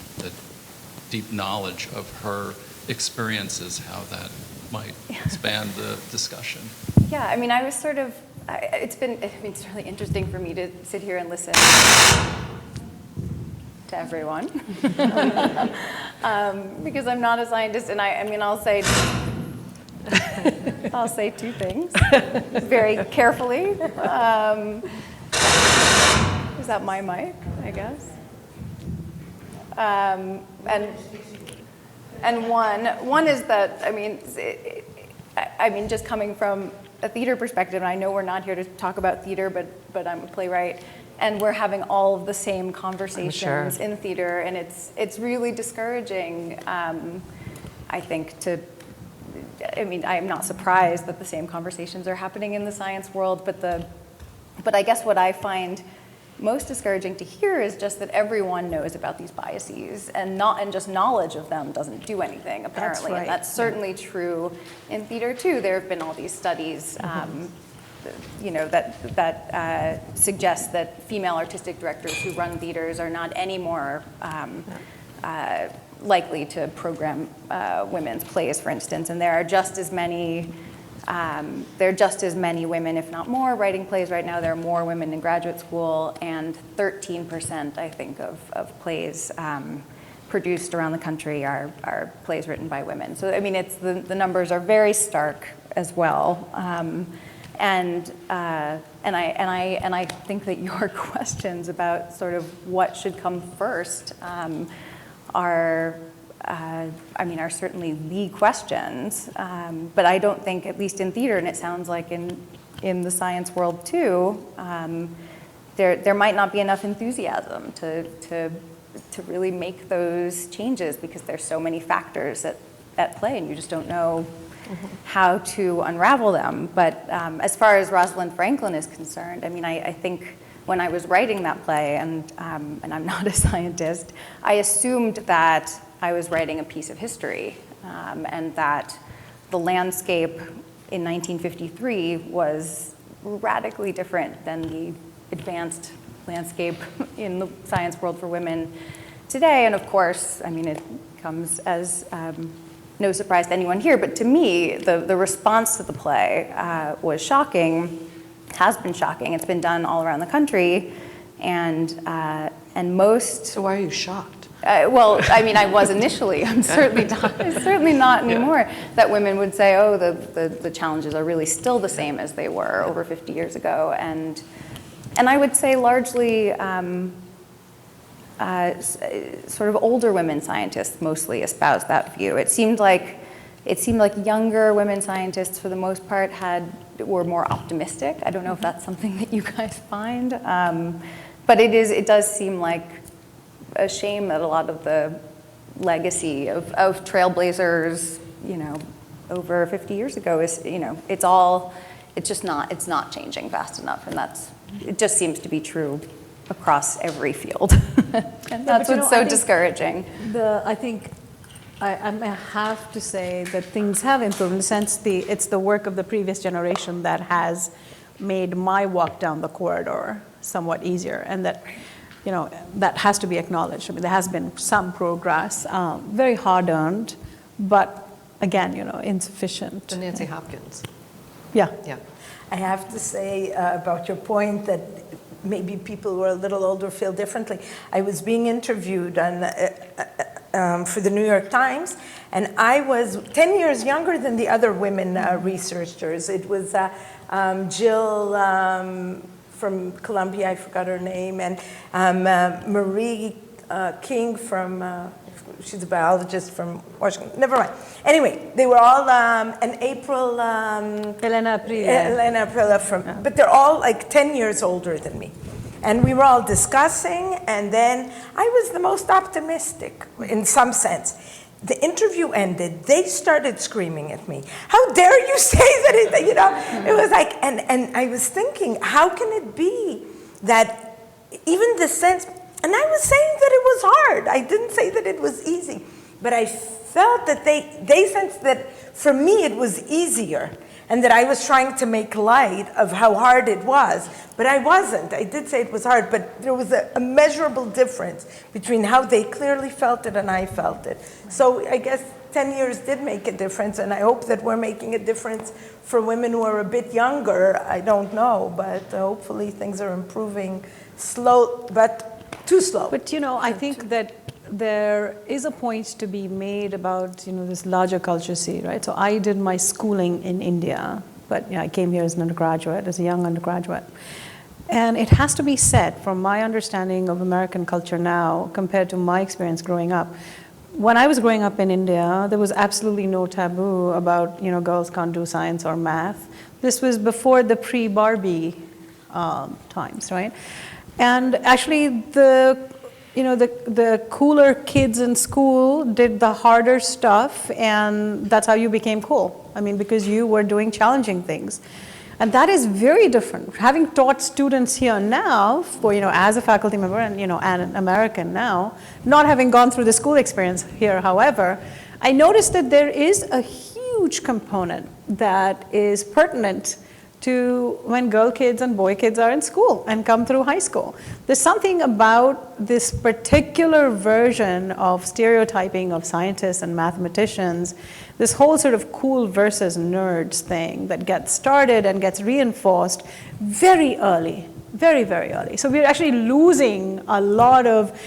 Speaker 3: deep knowledge of her experiences, how that might span the discussion.
Speaker 7: Yeah, I mean, I was sort of, it's really interesting for me to sit here and listen to everyone. Because I'm not a scientist, and I'll say two things very carefully. Is that my mic, I guess? And one is that, just coming from a theater perspective, and I know we're not here to talk about theater, but I'm a playwright, and we're having all of the same conversations in theater, and it's really discouraging, I think, I am not surprised that the same conversations are happening in the science world, but I guess what I find most discouraging to hear is just that everyone knows about these biases, and just knowledge of them doesn't do anything, apparently.
Speaker 1: That's right.
Speaker 7: And that's certainly true in theater too. There have been all these studies that suggest that female artistic directors who run theaters are not any more likely to program women's plays, for instance, and there are just as many women, if not more, writing plays right now. There are more women in graduate school, and 13%, I think, of plays produced around the country are plays written by women. So, it's the numbers are very stark as well. And I think that your questions about sort of what should come first are certainly the questions, but I don't think, at least in theater, and it sounds like in the science world too, there might not be enough enthusiasm to really make those changes, because there's so many factors at play, and you just don't know how to unravel them. But as far as Rosalind Franklin is concerned, I think when I was writing that play, and I'm not a scientist, I assumed that I was writing a piece of history, and that the landscape in 1953 was radically different than the advanced landscape in the science world for women today. And of course, it comes as no surprise to anyone here, but to me, the response to the play was shocking, has been shocking. It's been done all around the country, and most. So
Speaker 4: why are you shocked?
Speaker 7: I was initially. I'm certainly not anymore. Yeah. That women would say, "Oh, the challenges are really still the same as they were over 50 years ago," and I would say largely. Sort of older women scientists mostly espoused that view. It seemed like younger women scientists, for the most part, were more optimistic. I don't know if that's something that you guys find, but it does seem like a shame that a lot of the legacy of trailblazers, over 50 years ago is, it's not changing fast enough, and it just seems to be true across every field. And that's what's so discouraging.
Speaker 5: I think I have to say that things have improved in the sense it's the work of the previous generation that has made my walk down the corridor somewhat easier, and that that has to be acknowledged. I mean, there has been some progress, very hard-earned, but again, insufficient.
Speaker 4: And Nancy Hopkins.
Speaker 5: Yeah.
Speaker 4: Yeah.
Speaker 1: I have to say about your point that maybe people who are a little older feel differently. I was being interviewed on, for the New York Times, and I was 10 years younger than the other women researchers. It was Jill from Columbia, I forgot her name, and Marie King from, she's a biologist from Washington, never mind. Anyway, they were all, and April,
Speaker 5: Elena
Speaker 1: Aprilia from, but they're all like 10 years older than me. And we were all discussing, and then I was the most optimistic in some sense. The interview ended, they started screaming at me. How dare you say that, it was like, and I was thinking, how can it be that even the sense, and I was saying that it was hard. I didn't say that it was easy, but I felt that they sensed that for me it was easier, and that I was trying to make light of how hard it was, but I wasn't. I did say it was hard, but there was a measurable difference between how they clearly felt it and I felt it. So I guess 10 years did make a difference, and I hope that we're making a difference for women who are a bit younger. I don't know, but hopefully things are improving slow, but too slow.
Speaker 5: But I think that there is a point to be made about this larger culture sea, right? So I did my schooling in India, but I came here as an undergraduate, as a young undergraduate. And it has to be said, from my understanding of American culture now, compared to my experience growing up, when I was growing up in India, there was absolutely no taboo about, girls can't do science or math. This was before the pre-Barbie times, right? And actually, the cooler kids in school did the harder stuff, and that's how you became cool. I mean, because you were doing challenging things. And that is very different. Having taught students here now, for, as a faculty member and, an American now, not having gone through the school experience here, however, I noticed that there is a huge component that is pertinent to when girl kids and boy kids are in school and come through high school. There's something about this particular version of stereotyping of scientists and mathematicians, this whole sort of cool versus nerds thing that gets started and gets reinforced very early, very, very early. So we're actually losing a lot of,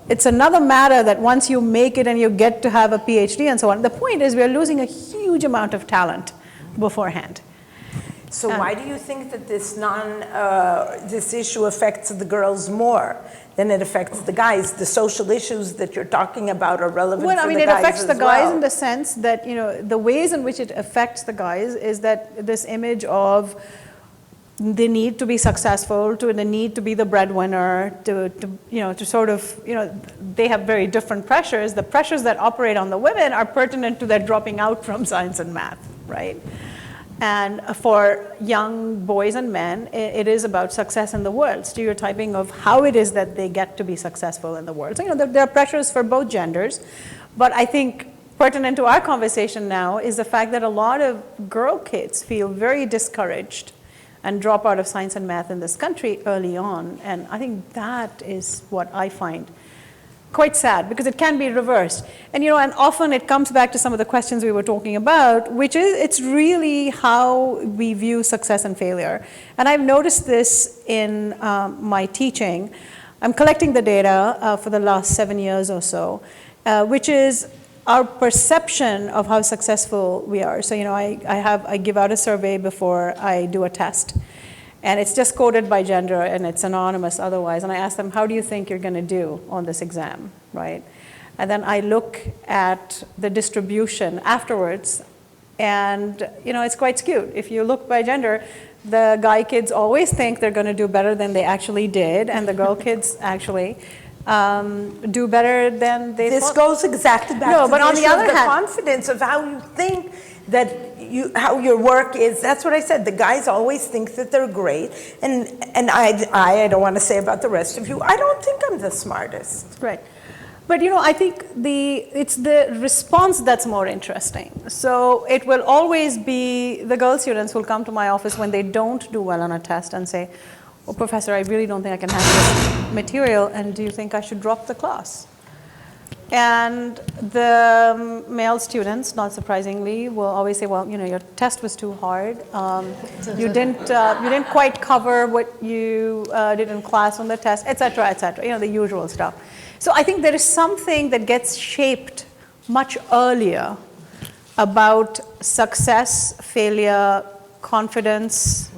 Speaker 5: it's another matter that once you make it and you get to have a PhD and so on, the point is we're losing a huge amount of talent beforehand.
Speaker 1: So why do you think that this issue affects the girls more than it affects the guys? The social issues that you're talking about are relevant for the guys as well.
Speaker 5: Well, it affects the guys in the sense that, the ways in which it affects the guys is that this image of the need to be successful, to the need to be the breadwinner, to sort of, they have very different pressures. The pressures that operate on the women are pertinent to their dropping out from science and math, right? And for young boys and men, it is about success in the world, stereotyping of how it is that they get to be successful in the world. So, there are pressures for both genders, but I think pertinent to our conversation now is the fact that a lot of girl kids feel very discouraged and drop out of science and math in this country early on. And I think that is what I find quite sad, because it can be reversed. And and often it comes back to some of the questions we were talking about, which is it's really how we view success and failure. And I've noticed this in my teaching. I'm collecting the data for the last 7 years or so, which is our perception of how successful we are. So I give out a survey before I do a test. And it's just coded by gender, and it's anonymous otherwise. And I ask them, how do you think you're going to do on this exam, right? And then I look at the distribution afterwards, and it's quite skewed. If you look by gender, the guy kids always think they're going to do better than they actually did, and the girl kids actually do better than they thought.
Speaker 1: This goes exactly back to
Speaker 5: but
Speaker 1: the
Speaker 5: on the
Speaker 1: issue
Speaker 5: other
Speaker 1: of the
Speaker 5: hand,
Speaker 1: confidence of how you think that how your work is. That's what I said. The guys always think that they're great, and I don't want to say about the rest of you, I don't think I'm the smartest.
Speaker 5: Right. But I think it's the response that's more interesting. So it will always be the girl students who will come to my office when they don't do well on a test and say, "Oh, professor, I really don't think I can handle this material, and do you think I should drop the class? And the male students, not surprisingly, will always say, well, your test was too hard. You didn't quite cover what you did in class on the test, et cetera, the usual stuff. So I think there is something that gets shaped much earlier about success, failure, confidence,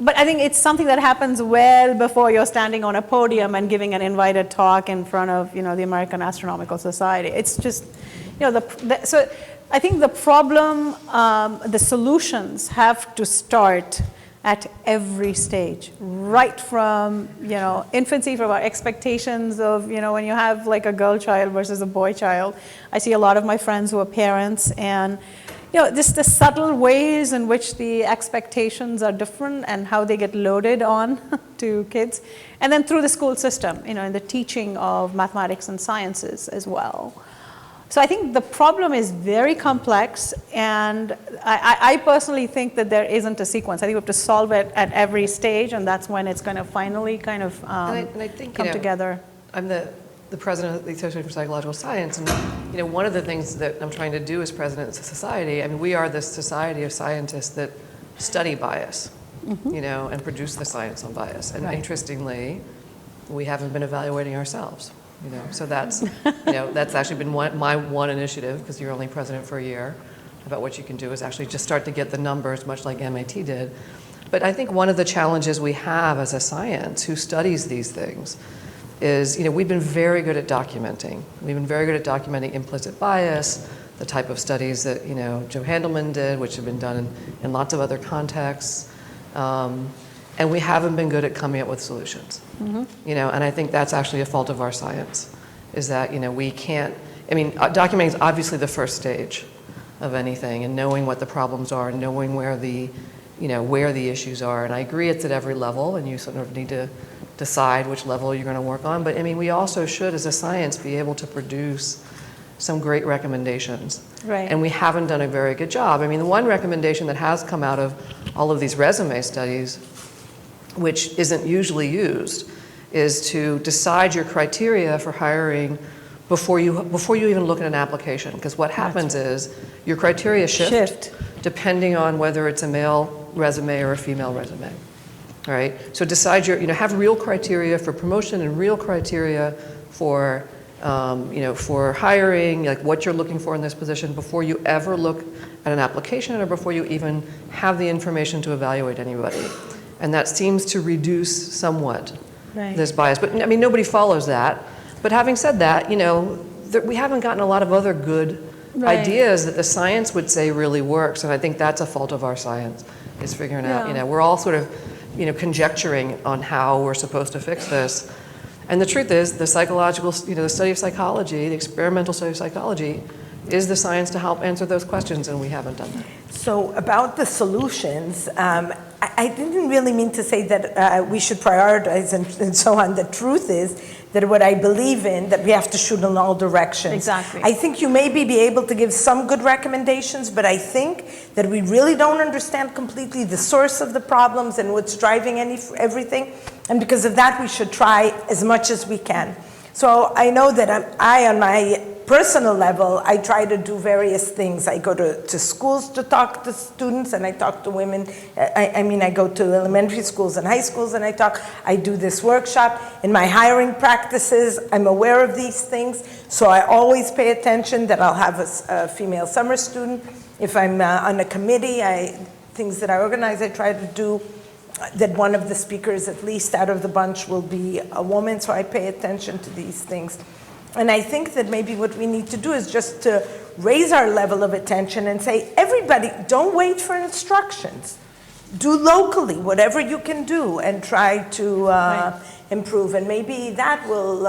Speaker 5: But I think it's something that happens well before you're standing on a podium and giving an invited talk in front of, the American Astronomical Society. It's just, so I think the problem, the solutions have to start at every stage, right from, infancy, from our expectations of, when you have like a girl child versus a boy child. I see a lot of my friends who are parents, and just the subtle ways in which the expectations are different and how they get loaded on to kids. And then through the school system, in the teaching of mathematics and sciences as well. So I think the problem is very complex, and I personally think that there isn't a sequence. I think we have to solve it at every stage, and that's when it's going to finally kind of
Speaker 4: and I think,
Speaker 5: come together.
Speaker 4: I'm the president of the Association for Psychological Science, and one of the things that I'm trying to do as president of the society, we are this society of scientists that study bias, and produce the science on bias. And interestingly, we haven't been evaluating ourselves, So that's, that's actually been my one initiative, because you're only president for a year, about what you can do is actually just start to get the numbers, much like MIT did. But I think one of the challenges we have as a science who studies these things is, we've been very good at documenting. We've been very good at documenting implicit bias, the type of studies that, Joe Handelman did, which have been done in lots of other contexts. And we haven't been good at coming up with solutions. And I think that's actually a fault of our science, is that, we can't, documenting is obviously the first stage of anything, and knowing what the problems are, and knowing where the issues are. And I agree it's at every level, and you sort of need to decide which level you're going to work on. But we also should, as a science, be able to produce some great recommendations.
Speaker 5: Right.
Speaker 4: And we haven't done a very good job. The one recommendation that has come out of all of these resume studies, which isn't usually used, is to decide your criteria for hiring before you even look at an application. Because what happens is your criteria shift depending on whether it's a male resume or a female resume. All right. So decide have real criteria for promotion and real criteria for for hiring, like what you're looking for in this position, before you ever look at an application or before you even have the information to evaluate anybody. And that seems to reduce somewhat this bias. But nobody follows that. But having said that, we haven't gotten a lot of other good ideas that the science would say really works. And I think that's a fault of our science, is figuring out, we're all sort of conjecturing on how we're supposed to fix this. And the truth is, the psychological, the study of psychology, the experimental study of psychology, is the science to help answer those questions, and we haven't done that.
Speaker 1: So about the solutions, I didn't really mean to say that we should prioritize and so on. The truth is that what I believe in, that we have to shoot in all directions.
Speaker 5: Exactly.
Speaker 1: I think you may be able to give some good recommendations, but I think that we really don't understand completely the source of the problems and what's driving everything. And because of that, we should try as much as we can. So I know that on my personal level, I try to do various things. I go to schools to talk to students, and I talk to women. I go to elementary schools and high schools, and I do this workshop. In my hiring practices, I'm aware of these things, so I always pay attention that I'll have a female summer student. If I'm on a committee, things that I organize, I try to do that one of the speakers, at least out of the bunch, will be a woman, so I pay attention to these things. And I think that maybe what we need to do is just to raise our level of attention and say, everybody, don't wait for instructions. Do locally whatever you can do and try to improve. And maybe that will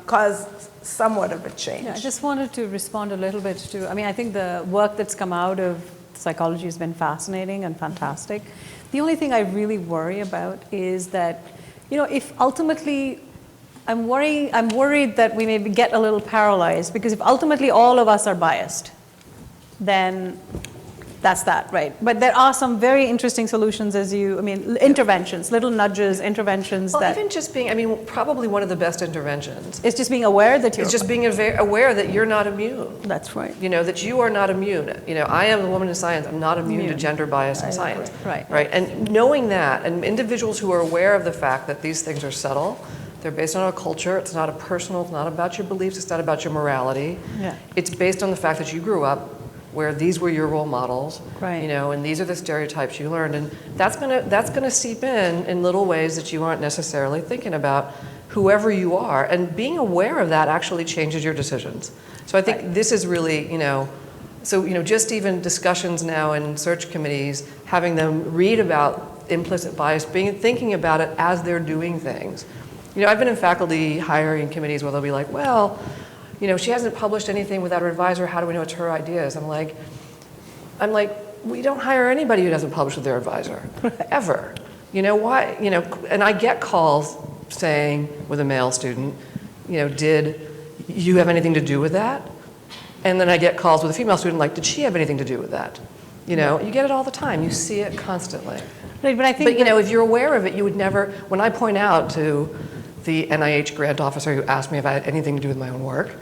Speaker 1: cause somewhat of a change.
Speaker 5: Yeah, I just wanted to respond a little bit to, I think the work that's come out of psychology has been fascinating and fantastic. The only thing I really worry about is that, if ultimately, I'm worried that we may get a little paralyzed, because if ultimately all of us are biased, then That's that, right. But there are some very interesting solutions interventions, little nudges, interventions
Speaker 4: Well,
Speaker 5: that...
Speaker 4: even just being, probably one of the best interventions.
Speaker 5: It's just being aware that you're...
Speaker 4: It's just being aware that you're not immune.
Speaker 5: That's right.
Speaker 4: That you are not immune. I am a woman in science. I'm not immune to gender bias in science.
Speaker 5: Right.
Speaker 4: Right. And knowing that, and individuals who are aware of the fact that these things are subtle, they're based on a culture. It's not a personal. It's not about your beliefs. It's not about your morality.
Speaker 5: Yeah.
Speaker 4: It's based on the fact that you grew up where these were your role models,
Speaker 5: right.
Speaker 4: And these are the stereotypes you learned, and that's gonna seep in little ways that you aren't necessarily thinking about, whoever you are, and being aware of that actually changes your decisions. So I think this is really, just even discussions now in search committees, having them read about implicit bias, thinking about it as they're doing things. I've been in faculty hiring committees where they'll be like, well, she hasn't published anything without her advisor. How do we know it's her ideas? I'm like, we don't hire anybody who doesn't publish with their advisor, ever. Why? And I get calls saying with a male student, did you have anything to do with that? And then I get calls with a female student like, did she have anything to do with that? You get it all the time. You see it constantly.
Speaker 5: Right, but I think
Speaker 4: if you're aware of it, you would never, when I point out to the NIH grant officer who asked me if I had anything to do with my own work,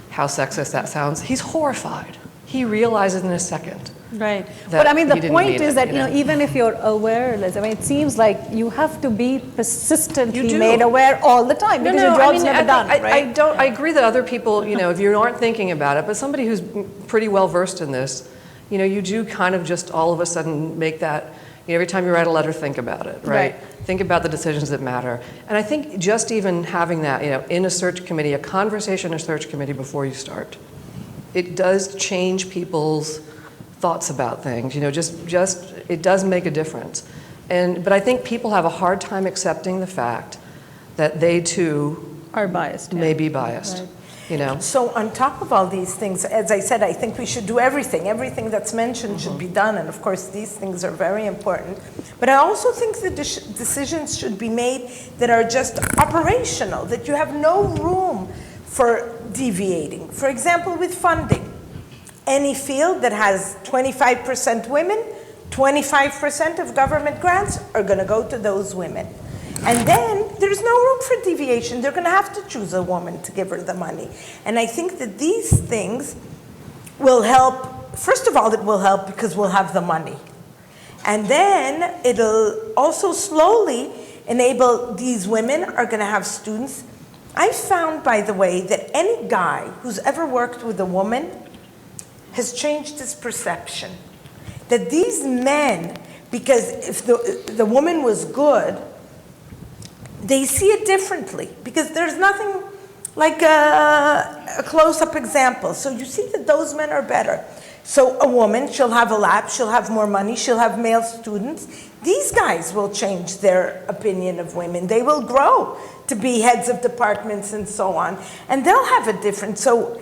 Speaker 4: how sexist that sounds, he's horrified. He realizes in a second.
Speaker 5: Right. But the point is that,
Speaker 4: even
Speaker 5: even if you're aware, Liz, it seems like you have to be persistently made aware all the time because your job's never done, right?
Speaker 4: I agree that other people, if you aren't thinking about it, but somebody who's pretty well versed in this, you do kind of just all of a sudden make that, every time you write a letter, think about it, right? Think about the decisions that matter. And I think just even having that, in a search committee, a conversation in a search committee before you start, it does change people's thoughts about things. It does make a difference. But I think people have a hard time accepting the fact that they too
Speaker 5: are biased.
Speaker 4: May be biased.
Speaker 5: Right.
Speaker 1: So on top of all these things, as I said, I think we should do everything. Everything that's mentioned should be done. And of course, these things are very important. But I also think the decisions should be made that are just operational, that you have no room for deviating. For example, with funding. Any field that has 25% women, 25% of government grants are going to go to those women. And then there's no room for deviation. They're going to have to choose a woman to give her the money. And I think that these things will help. First of all, it will help because we'll have the money. And then it'll also slowly enable these women are going to have students. I found, by the way, that any guy who's ever worked with a woman has changed his perception. That these men, because if the woman was good, they see it differently because there's nothing like a close-up example. So you see that those men are better. So a woman, she'll have a lab, she'll have more money, she'll have male students. These guys will change their opinion of women. They will grow to be heads of departments and so on. And they'll have a different, so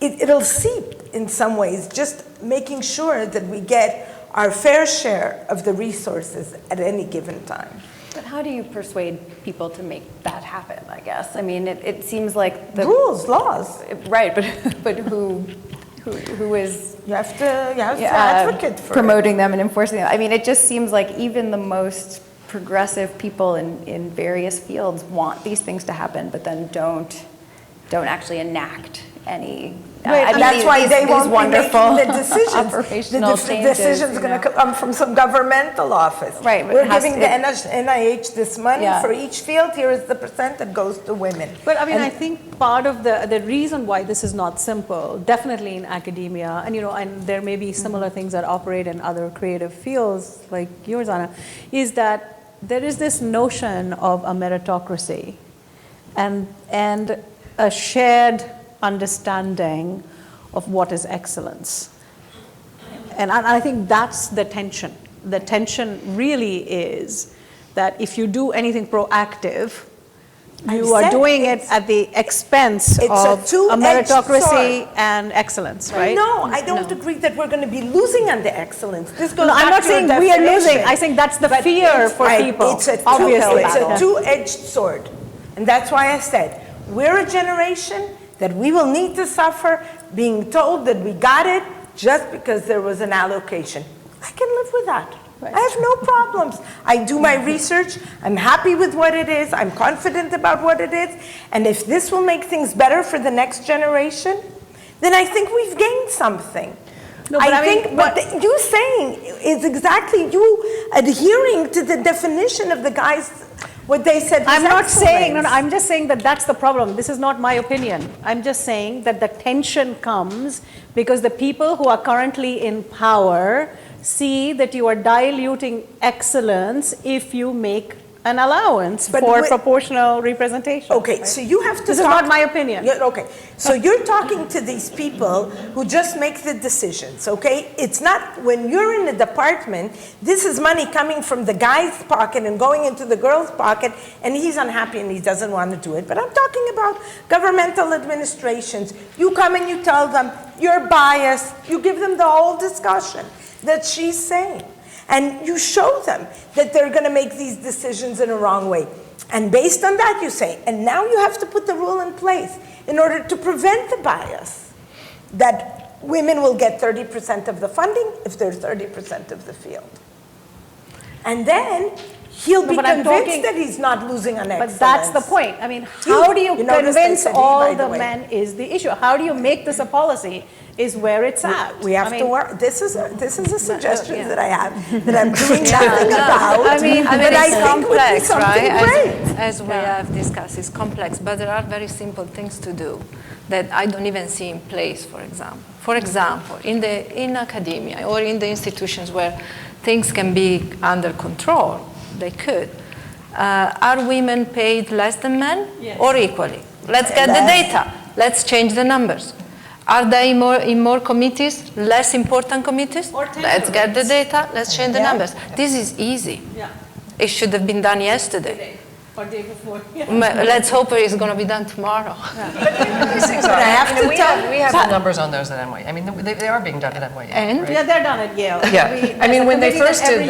Speaker 1: it'll seep in some ways, just making sure that we get our fair share of the resources at any given time.
Speaker 7: But how do you persuade people to make that happen, I guess? It seems like the
Speaker 1: rules, laws.
Speaker 7: Right, but who is
Speaker 1: you have to advocate for
Speaker 7: promoting them and enforcing them? It just seems like even the most progressive people in various fields want these things to happen, but then don't actually enact any.
Speaker 1: Right, and that's why they won't be making the decisions.
Speaker 7: Operational
Speaker 1: the decision's going to come from some governmental office.
Speaker 7: Right,
Speaker 1: we're giving the NIH this money for each field. Here is the percent that goes to women.
Speaker 5: But I think part of the reason why this is not simple, definitely in academia, and there may be similar things that operate in other creative fields like yours, Anna, is that there is this notion of a meritocracy, and a shared understanding of what is excellence. And I think that's the tension. The tension really is that if you do anything proactive, you are doing it at the expense of a meritocracy and excellence, right?
Speaker 1: No, I don't agree that we're going to be losing on the excellence. This goes
Speaker 5: I'm not saying we are losing. I think that's the fear for people.
Speaker 1: It's a two-edged sword. And that's why I said, we're a generation that we will need to suffer being told that we got it just because there was an allocation. I can live with that. I have no problems. I do my research. I'm happy with what it is. I'm confident about what it is. And if this will make things better for the next generation, then I think we've gained something.
Speaker 5: No, but I mean,
Speaker 1: what you saying is exactly you adhering to the definition of the guys, what they said was
Speaker 5: I'm not saying,
Speaker 1: excellence.
Speaker 5: I'm just saying that that's the problem. This is not my opinion. I'm just saying that the tension comes because the people who are currently in power see that you are diluting excellence if you make an allowance for proportional representation.
Speaker 1: Okay,
Speaker 5: right?
Speaker 1: so you have to
Speaker 5: This is not my opinion.
Speaker 1: Okay, so you're talking to these people who just make the decisions, okay? It's not, when you're in the department, this is money coming from the guy's pocket and going into the girl's pocket, and he's unhappy and he doesn't want to do it. But I'm talking about governmental administrations. You come and you tell them, you're biased. You give them the whole discussion that she's saying. And you show them that they're going to make these decisions in a wrong way. And based on that, you say, and now you have to put the rule in place in order to prevent the bias that women will get 30% of the funding if they're 30% of the field. And then he'll be convinced that he's not losing on excellence.
Speaker 5: But that's the point. I mean, how do you convince all the men is the issue? How do you make this a policy is where it's at.
Speaker 1: We have to work. This is a suggestion that I have that I'm doing nothing about.
Speaker 6: I mean it's complex, right?
Speaker 1: Great.
Speaker 6: As we have discussed, it's complex, but there are very simple things to do that I don't even see in place. For example, in academia or in the institutions where things can be under control, they could. Are women paid less than men or equally? Let's get the data. Let's change the numbers. Are they in more committees, less important committees? Let's get the data, let's change the numbers. This is easy. It should have been done yesterday.
Speaker 5: Or day before.
Speaker 6: Let's hope it's going to be done tomorrow.
Speaker 4: We have the numbers on those at NYU. I mean, they are being done at NYU.
Speaker 6: And?
Speaker 4: Right?
Speaker 5: Yeah, they're done at Yale.
Speaker 4: Yeah, I mean, when they first did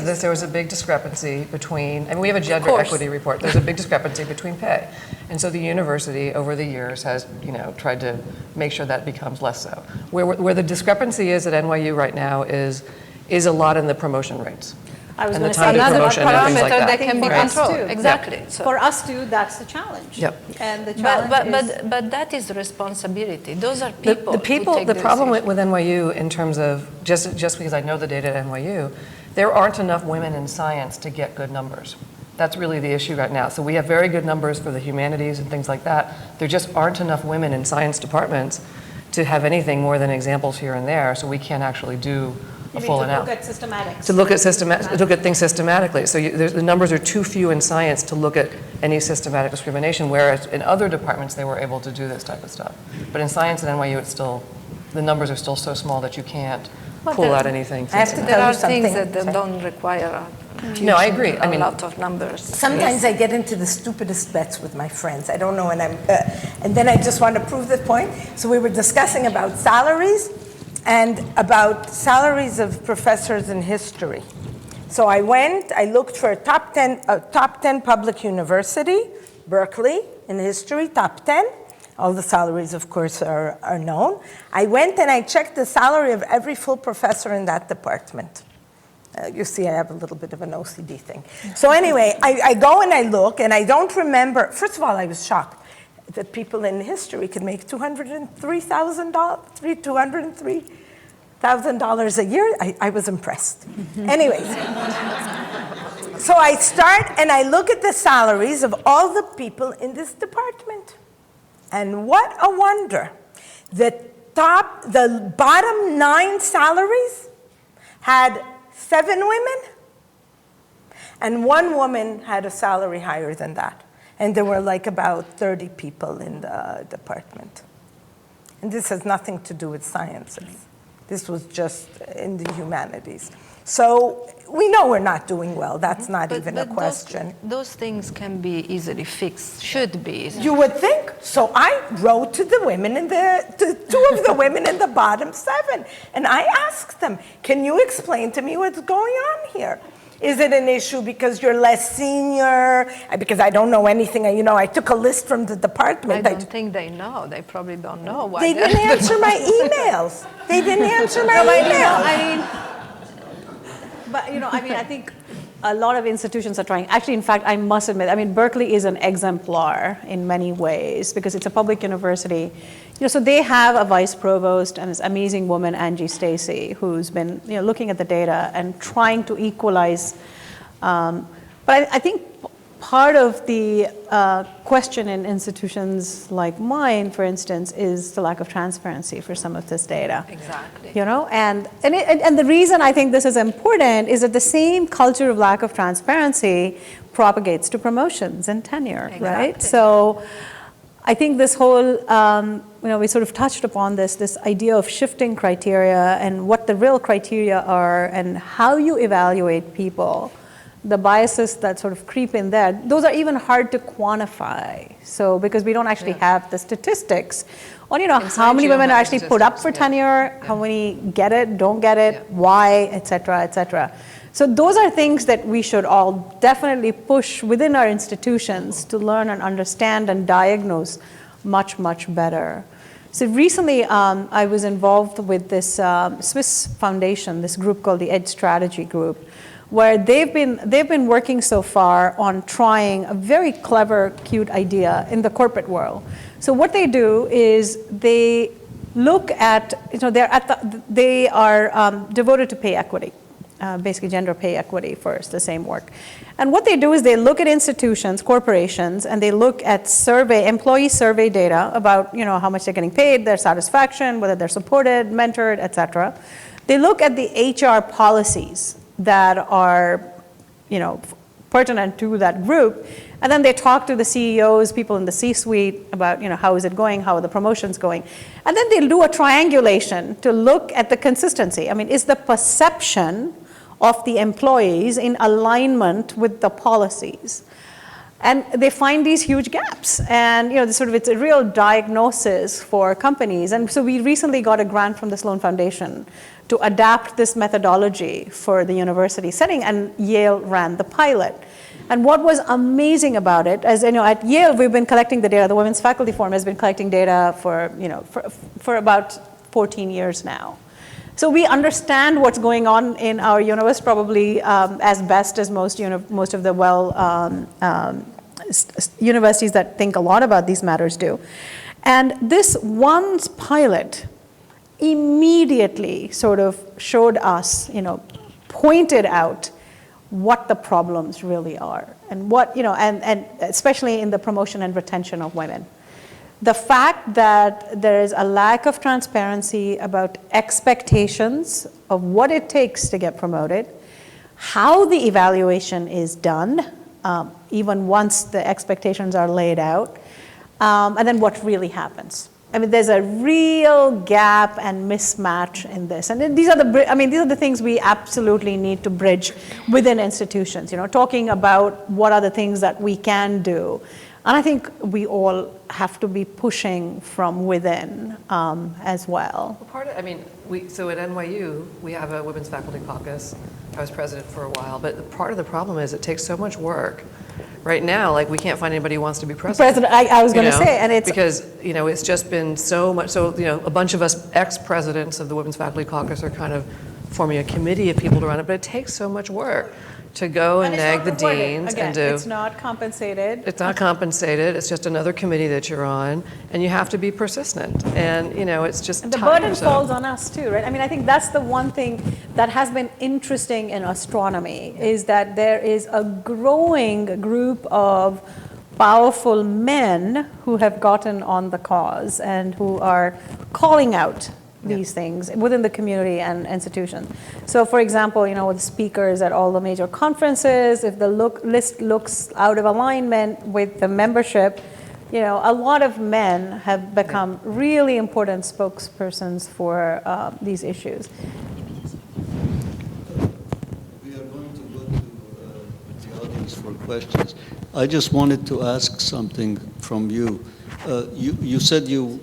Speaker 4: this, there was a big discrepancy between, I mean, we have a gender equity report. There's a big discrepancy between pay. And so the university, over the years, has, tried to make sure that becomes less so. Where the discrepancy is at NYU right now is a lot in the promotion rates.
Speaker 5: I was
Speaker 4: and
Speaker 5: going
Speaker 4: the
Speaker 5: to say
Speaker 4: time to
Speaker 5: another
Speaker 4: promotion and things like
Speaker 6: parameter
Speaker 4: that.
Speaker 6: that can be
Speaker 5: For us
Speaker 6: controlled.
Speaker 5: too.
Speaker 6: Exactly.
Speaker 5: Yeah. So for us too, that's the challenge.
Speaker 4: Yep.
Speaker 5: And the challenge is...
Speaker 6: But that is responsibility. Those are people.
Speaker 4: The problem with NYU in terms of, just because I know the data at NYU, there aren't enough women in science to get good numbers. That's really the issue right now. So we have very good numbers for the humanities and things like that. There just aren't enough women in science departments to have anything more than examples here and there, so we can't actually do a full analysis.
Speaker 5: To look at systematics.
Speaker 4: To look at things systematically. So the numbers are too few in science to look at any systematic discrimination, whereas in other departments they were able to do this type of stuff. But in science at NYU, the numbers are still so small that you can't pull out anything.
Speaker 6: There are things that don't require
Speaker 4: no, I agree.
Speaker 6: A lot of numbers.
Speaker 1: Sometimes I get into the stupidest bets with my friends. I don't know, and then I just want to prove the point. So we were discussing about salaries and about salaries of professors in history. So I looked for a top 10 public university, Berkeley in history, top 10. All the salaries, of course, are known. I went and I checked the salary of every full professor in that department. You see, I have a little bit of an OCD thing. So anyway, I go and I look, and I don't remember. First of all, I was shocked that people in history could make $203,000 a year. I was impressed. Anyways, so I start and I look at the salaries of all the people in this department. And what a wonder. The bottom 9 salaries had 7 women, and 1 woman had a salary higher than that. And there were like about 30 people in the department. And this has nothing to do with sciences. This was just in the humanities. So we know we're not doing well. That's not even a question.
Speaker 6: Those things can be easily fixed, should be.
Speaker 1: You would think. So I wrote to the women to 2 of the women in the bottom 7. And I asked them, can you explain to me what's going on here? Is it an issue because you're less senior? Because I don't know anything. You know, I took a list from the
Speaker 6: I
Speaker 1: department.
Speaker 6: don't think they know. They probably don't know why.
Speaker 1: They didn't answer my emails. They didn't answer my emails.
Speaker 5: I think a lot of institutions are trying. Actually, in fact, I must admit, Berkeley is an exemplar in many ways because it's a public university. So they have a vice provost and this amazing woman, Angie Stacy, who's been looking at the data and trying to equalize. But I think part of the question in institutions like mine, for instance, is the lack of transparency for some of this data.
Speaker 6: Exactly.
Speaker 5: And the reason I think this is important is that the same culture of lack of transparency propagates to promotions and tenure, right? So I think this whole, we sort of touched upon this idea of shifting criteria and what the real criteria are and how you evaluate people. The biases that sort of creep in there, those are even hard to quantify. So because we don't actually have the statistics on, how many women are actually put up for tenure, how many get it, don't get it, why, et cetera, et cetera. So those are things that we should all definitely push within our institutions to learn and understand and diagnose much, much better. So recently, I was involved with this Swiss foundation, this group called the Edge Strategy Group, where they've been working so far on trying a very clever, cute idea in the corporate world. So what they do is they look at, they are devoted to pay equity, basically gender pay equity first, the same work. And what they do is they look at institutions, corporations, and they look at employee survey data about how much they're getting paid, their satisfaction, whether they're supported, mentored, et cetera. They look at the HR policies that are, pertinent to that group, and then they talk to the CEOs, people in the C-suite about, how is it going, how are the promotions going, and then they'll do a triangulation to look at the consistency. is the perception of the employees in alignment with the policies? And they find these huge gaps, and it's a real diagnosis for companies. And so we recently got a grant from the Sloan Foundation to adapt this methodology for the university setting, and Yale ran the pilot. And what was amazing about it, as at Yale we've been collecting the data. The Women's Faculty Forum has been collecting data for about 14 years now. So we understand what's going on in our universe probably as best as most of the universities that think a lot about these matters do. And this one pilot immediately sort of showed us, pointed out what the problems really are and what, and especially in the promotion and retention of women. The fact that there is a lack of transparency about expectations of what it takes to get promoted, how the evaluation is done, even once the expectations are laid out, and then what really happens. There's a real gap and mismatch in this, and these are the things we absolutely need to bridge within institutions. Talking about what are the things that we can do, and I think we all have to be pushing from within as well.
Speaker 4: Part of, so at NYU we have a women's faculty caucus. I was president for a while, but part of the problem is it takes so much work. Right now, we can't find anybody who wants to be president.
Speaker 5: I was going to say, and it's
Speaker 4: because it's just been so much. So a bunch of us ex-presidents of the Women's Faculty Caucus are kind of forming a committee of people to run it, but it takes so much work to go and nag the deans and do.
Speaker 5: It's not compensated.
Speaker 4: It's not compensated. It's just another committee that you're on, and you have to be persistent. And it's just
Speaker 5: and the burden falls on us too, right? I think that's the one thing that has been interesting in astronomy is that there is a growing group of powerful men who have gotten on the cause and who are calling out these things within the community and institutions. So for example, with speakers at all the major conferences, if the list looks out of alignment with the membership, a lot of men have become really important spokespersons for these issues.
Speaker 8: We are going to go to the audience for questions. I just wanted to ask something from you. You said you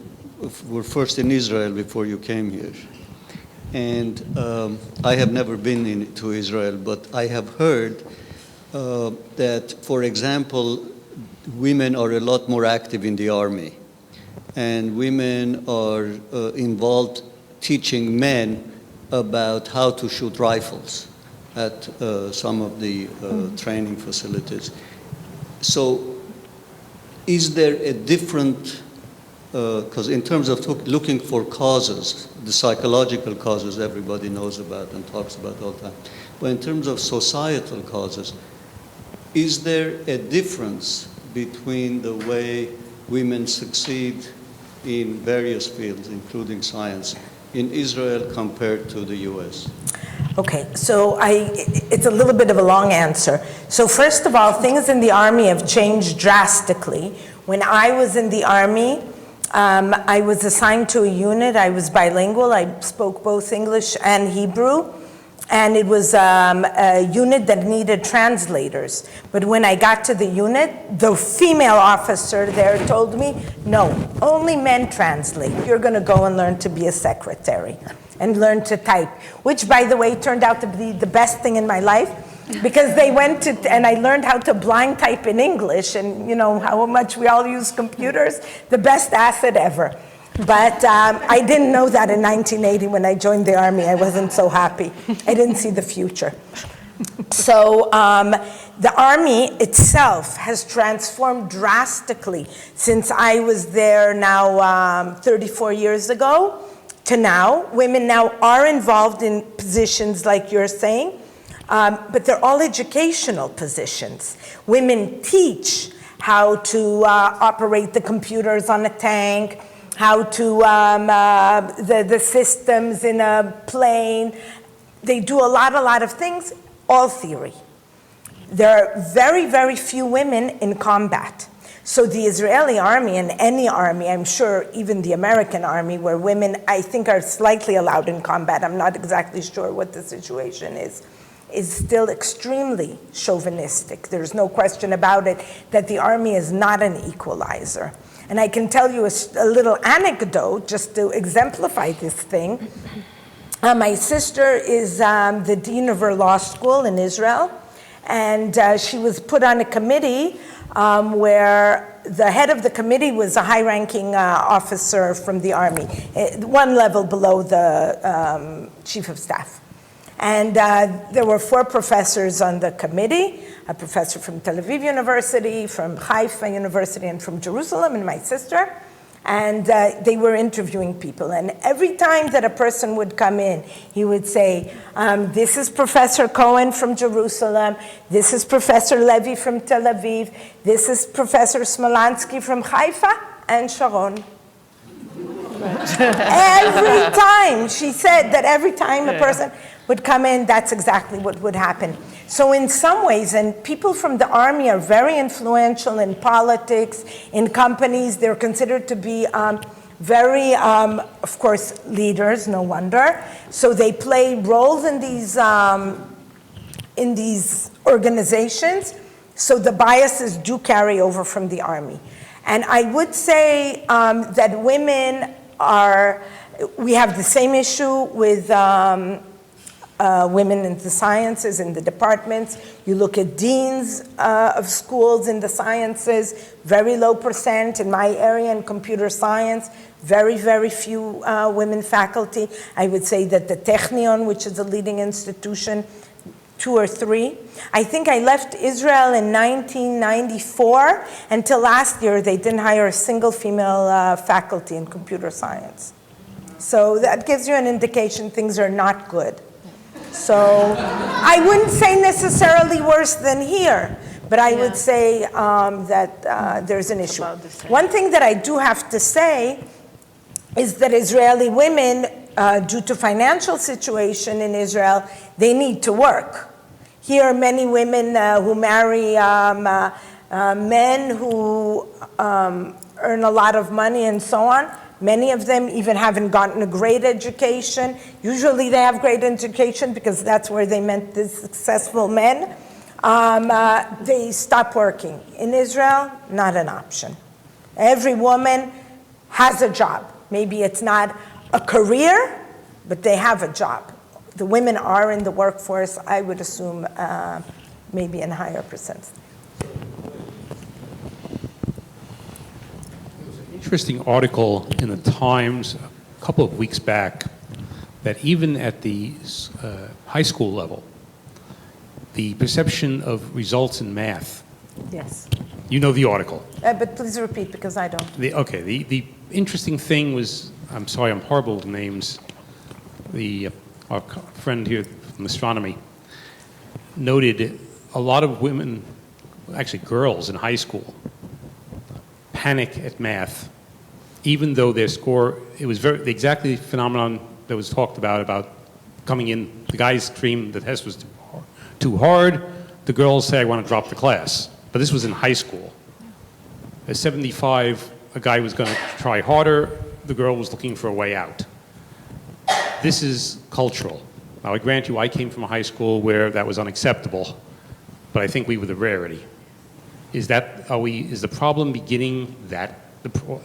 Speaker 8: were first in Israel before you came here. And I have never been to Israel, but I have heard that, for example, women are a lot more active in the army, and women are involved teaching men about how to shoot rifles at some of the training facilities. So is there a different, because in terms of looking for causes, the psychological causes everybody knows about and talks about all the time, but in terms of societal causes, is there a difference between the way women succeed in various fields, including science, in Israel compared to the US?
Speaker 1: Okay, so it's a little bit of a long answer. So first of all, things in the Army have changed drastically. When I was in the Army, I was assigned to a unit. I was bilingual. I spoke both English and Hebrew. And it was a unit that needed translators. But when I got to the unit, the female officer there told me, no, only men translate. You're going to go and learn to be a secretary and learn to type, which, by the way, turned out to be the best thing in my life, because they went to, and I learned how to blind type in English, and you know how much we all use computers, the best asset ever. But I didn't know that in 1980 when I joined the Army. I wasn't so happy. I didn't see the future. So the Army itself has transformed drastically since I was there now 34 years ago to now. Women now are involved in positions like you're saying, but they're all educational positions. Women teach how to operate the computers on a tank, how to, the systems in a plane. They do a lot of things, all theory. There are very, very few women in combat. So the Israeli army and any army, I'm sure even the American army, where women, I think, are slightly allowed in combat, I'm not exactly sure what the situation is still extremely chauvinistic. There's no question about it that the army is not an equalizer. And I can tell you a little anecdote just to exemplify this thing. My sister is the dean of her law school in Israel, and she was put on a committee where the head of the committee was a high-ranking officer from the army, one level below the chief of staff. And there were 4 professors on the committee, a professor from Tel Aviv University, from Haifa University, and from Jerusalem, and my sister. And they were interviewing people. And every time that a person would come in, he would say, this is Professor Cohen from Jerusalem, this is Professor Levy from Tel Aviv, this is Professor Smolansky from Haifa, and Sharon. Every time, she said that every time a person would come in, that's exactly what would happen. So in some ways, and people from the army are very influential in politics, in companies. They're considered to be very, of course, leaders, no wonder. So they play roles in these organizations. So the biases do carry over from the army. And I would say that women we have the same issue with women in the sciences, in the departments. You look at deans of schools in the sciences, very low percent. In my area in computer science, very, very few women faculty. I would say that the Technion, which is a leading institution, 2 or 3. I think I left Israel in 1994. Until last year, they didn't hire a single female faculty in computer science. So that gives you an indication things are not good. So I wouldn't say necessarily worse than here, but I would say that there's an issue. One thing that I do have to say is that Israeli women, due to financial situation in Israel, they need to work. Here, many women who marry men who earn a lot of money and so on, many of them even haven't gotten a great education. Usually they have great education because that's where they met the successful men. They stop working. In Israel, not an option. Every woman has a job. Maybe it's not a career, but they have a job. The women are in the workforce, I would assume, maybe in higher percent.
Speaker 9: Interesting article in the Times a couple of weeks back that even at the high school level, the perception of results in math.
Speaker 1: Yes.
Speaker 9: You know the article.
Speaker 1: But please repeat, because I don't.
Speaker 9: The interesting thing was, I'm sorry, I'm horrible with names. Our friend here from astronomy noted a lot of women, actually girls in high school, panic at math, even though their score, it was exactly the phenomenon that was talked about coming in, the guys scream the test was too hard, the girls say I want to drop the class. But this was in high school. At 75, a guy was going to try harder, the girl was looking for a way out. This is cultural. Now I grant you I came from a high school where that was unacceptable, but I think we were the rarity. Is the problem beginning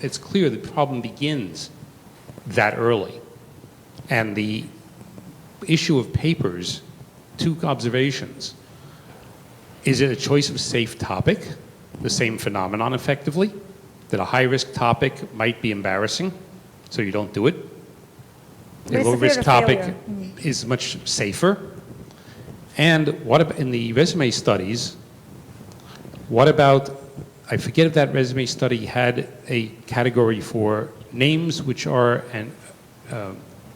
Speaker 9: it's clear the problem begins that early. And the issue of papers, 2 observations. Is it a choice of safe topic, the same phenomenon effectively, that a high-risk topic might be embarrassing, so you don't do it? A low-risk topic is much safer. And what about in the resume studies, what about, I forget if that resume study had a category for names which are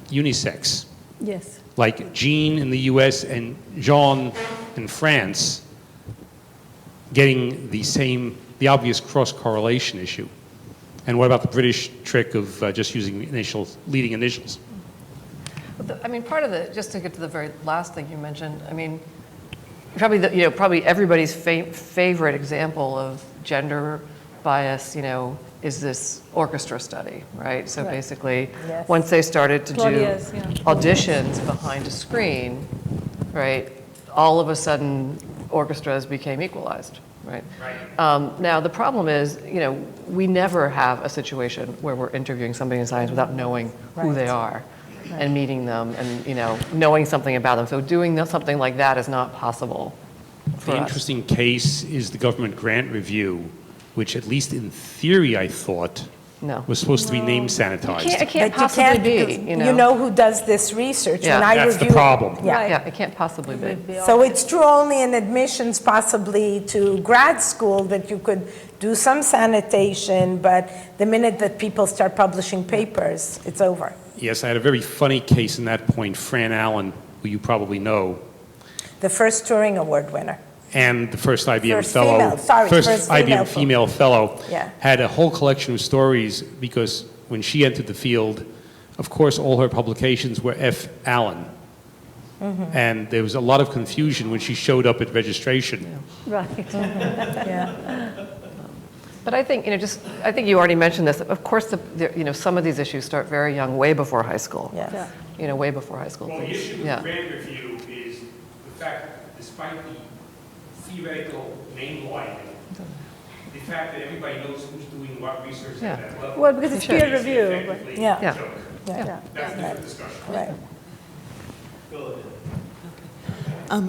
Speaker 9: unisex.
Speaker 5: Yes.
Speaker 9: Like Jean in the US and Jean in France, getting the obvious cross-correlation issue. And what about the British trick of just using leading initials?
Speaker 4: I mean, part of just to get to the very last thing you mentioned, I mean, probably everybody's favorite example of gender bias, is this orchestra study, right? So basically,
Speaker 1: Yes.
Speaker 4: once they started to
Speaker 5: Claudia's,
Speaker 4: do auditions behind a screen, right, all of a sudden orchestras became equalized, right? Now, the problem is, we never have a situation where we're interviewing somebody in science without knowing who they are and meeting them and, knowing something about them. So doing something like that is not possible for
Speaker 9: The
Speaker 4: us.
Speaker 9: interesting case is the government grant review, which at least in theory, I thought, was supposed to be name sanitized.
Speaker 4: It can't
Speaker 1: But you
Speaker 4: possibly
Speaker 1: can't,
Speaker 4: be,
Speaker 1: because you know who does this research.
Speaker 4: Yeah.
Speaker 1: When I
Speaker 9: That's the
Speaker 1: review,
Speaker 9: problem.
Speaker 1: Yeah.
Speaker 4: Yeah, it can't possibly be.
Speaker 1: So it's true only in admissions, possibly to grad school, that you could do some sanitation, but the minute that people start publishing papers, it's over.
Speaker 9: Yes, I had a very funny case in that point. Fran Allen, who you probably know,
Speaker 1: The first Turing Award winner.
Speaker 9: and the first IBM
Speaker 1: First
Speaker 9: fellow,
Speaker 1: female, sorry, first
Speaker 9: IBM
Speaker 1: female
Speaker 9: female fellow,
Speaker 1: Yeah.
Speaker 9: had a whole collection of stories because when she entered the field, of course, all her publications were F. Allen. And there was a lot of confusion when she showed up at registration.
Speaker 5: Right.
Speaker 1: Yeah.
Speaker 4: But I think, I think you already mentioned this. Of course, some of these issues start very young, way before high school.
Speaker 1: Yes.
Speaker 5: Yeah.
Speaker 4: Way before high school.
Speaker 9: Well, the
Speaker 4: things.
Speaker 9: issue with
Speaker 4: Yeah.
Speaker 9: grant review is the fact that despite the theoretical name widening, the fact that everybody knows who's doing what research
Speaker 4: Yeah.
Speaker 9: at that level.
Speaker 5: Well, because it's peer
Speaker 9: makes it
Speaker 5: review.
Speaker 9: effectively
Speaker 1: Yeah.
Speaker 9: a
Speaker 4: Yeah.
Speaker 9: joke.
Speaker 1: Yeah.
Speaker 9: That's a different discussion.
Speaker 1: Right.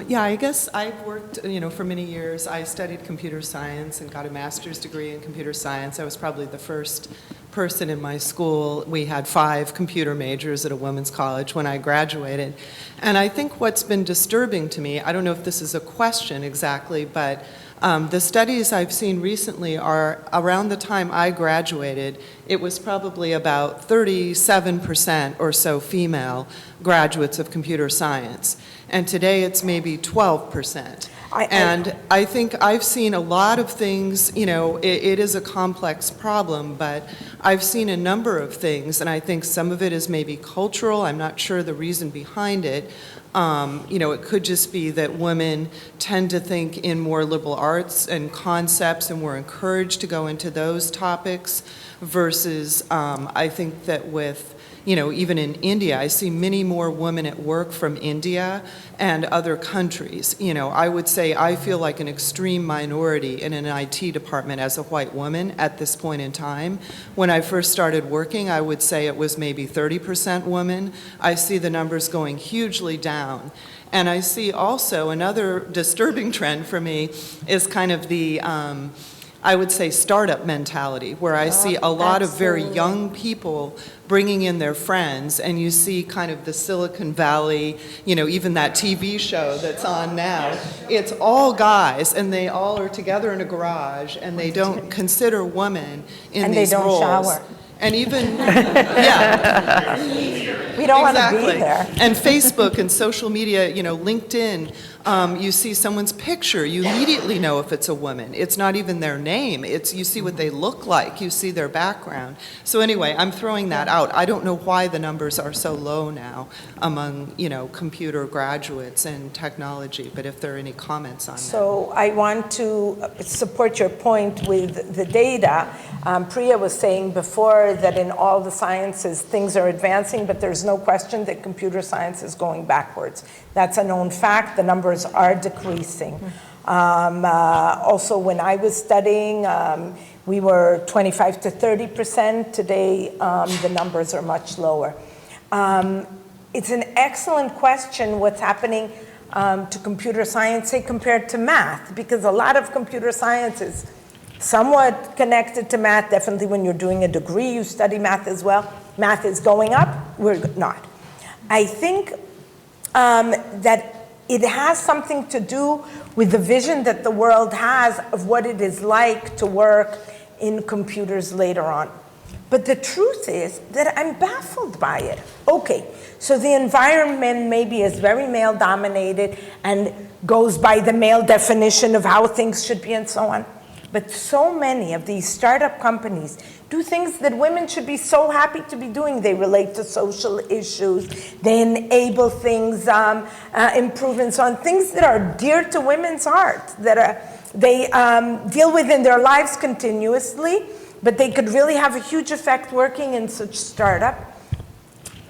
Speaker 10: Yeah, I guess I've worked, for many years. I studied computer science and got a master's degree in computer science. I was probably the first person in my school. We had 5 computer majors at a women's college when I graduated. And I think what's been disturbing to me, I don't know if this is a question exactly, but the studies I've seen recently are around the time I graduated, it was probably about 37% or so female graduates of computer science. And today it's maybe 12%. And I think I've seen a lot of things, it is a complex problem, but I've seen a number of things, and I think some of it is maybe cultural. I'm not sure the reason behind it. It could just be that women tend to think in more liberal arts and concepts, and we're encouraged to go into those topics, versus I think that with even in India, I see many more women at work from India and other countries. I would say I feel like an extreme minority in an IT department as a white woman at this point in time. When I first started working, I would say it was maybe 30% women. I see the numbers going hugely down. And I see also another disturbing trend for me is kind of the, I would say, startup mentality, where I see a lot of very young people bringing in their friends, and you see kind of the Silicon Valley, even that TV show that's on now. It's all guys, and they all are together in a garage, and they don't consider women in these roles.
Speaker 1: And they don't shower.
Speaker 10: And even, yeah.
Speaker 1: We don't want to be there.
Speaker 10: And Facebook and social media, LinkedIn, you see someone's picture, you immediately know if it's a woman. It's not even their name. You see what they look like. You see their background. So anyway, I'm throwing that out. I don't know why the numbers are so low now among, computer graduates and technology, but if there are any comments on that.
Speaker 1: So I want to support your point with the data. Priya was saying before that in all the sciences, things are advancing, but there's no question that computer science is going backwards. That's a known fact. The numbers are decreasing. Also, when I was studying, we were 25 to 30%. Today, the numbers are much lower. It's an excellent question what's happening to computer science, say, compared to math, because a lot of computer science is somewhat connected to math. Definitely when you're doing a degree, you study math as well. Math is going up, we're not. I think that it has something to do with the vision that the world has of what it is like to work in computers later on. But the truth is that I'm baffled by it. Okay, so the environment maybe is very male-dominated and goes by the male definition of how things should be and so on. But so many of these startup companies do things that women should be so happy to be doing. They relate to social issues. They enable things, improvements on things that are dear to women's heart, that they deal with in their lives continuously, but they could really have a huge effect working in such startup.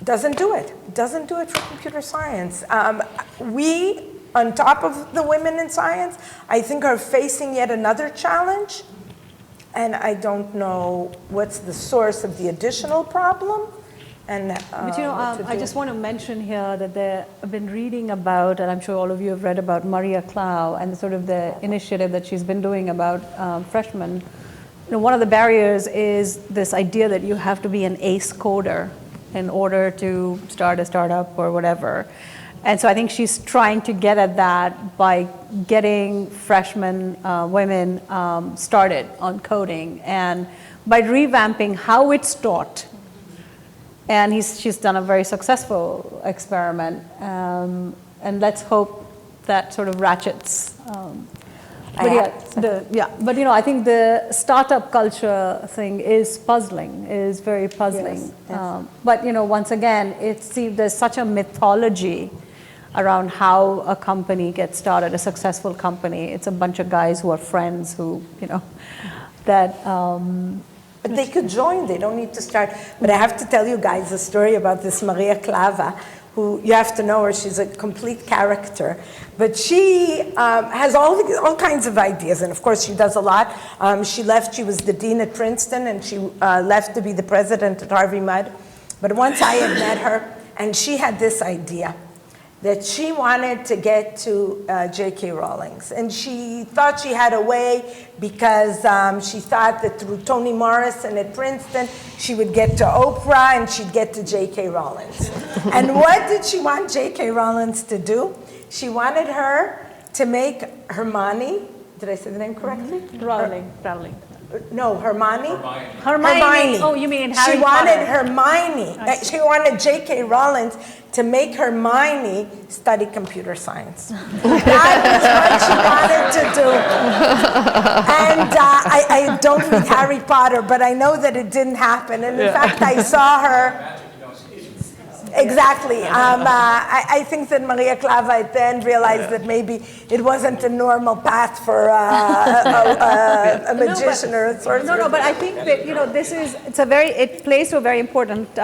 Speaker 1: Doesn't do it. Doesn't do it for computer science. We, on top of the women in science, I think are facing yet another challenge. And I don't know what's the source of the additional problem. And,
Speaker 5: but I just want to mention here that I've been reading about, and I'm sure all of you have read about Merit-Ptah and sort of the initiative that she's been doing about freshmen. One of the barriers is this idea that you have to be an ace coder in order to start a startup or whatever. And so I think she's trying to get at that by getting freshmen women started on coding and by revamping how it's taught. And she's done a very successful experiment. And let's hope that sort of ratchets. I think the startup culture thing is puzzling, is very puzzling.
Speaker 1: Yes.
Speaker 5: But once again, there's such a mythology around how a company gets started, a successful company. It's a bunch of guys who are friends who, that...
Speaker 1: But they could join, they don't need to start. But I have to tell you guys a story about this Maria Clava, who you have to know her, she's a complete character. But she has all kinds of ideas, and of course she does a lot. She was the dean at Princeton, and she left to be the president at Harvey Mudd. But once I had met her, and she had this idea, that she wanted to get to J.K. Rowling's. And she thought she had a way because she thought that through Toni Morrison at Princeton, she would get to Oprah and she'd get to J.K. Rowling's. And what did she want J.K. Rowling's to do? She wanted her to make Hermione, did I say the name correctly?
Speaker 5: Rowling.
Speaker 1: No, Hermione.
Speaker 5: Hermione. Oh, you mean in Harry Potter?
Speaker 1: She wanted J.K. Rowling to make Hermione study computer science. That is what she wanted to do. And I don't read Harry Potter, but I know that it didn't happen. And in fact, I saw her. Exactly. I think that Maria Clava at the end realized that maybe it wasn't a normal path for a magician or a sorcerer.
Speaker 5: No, but I think that, it plays to a very important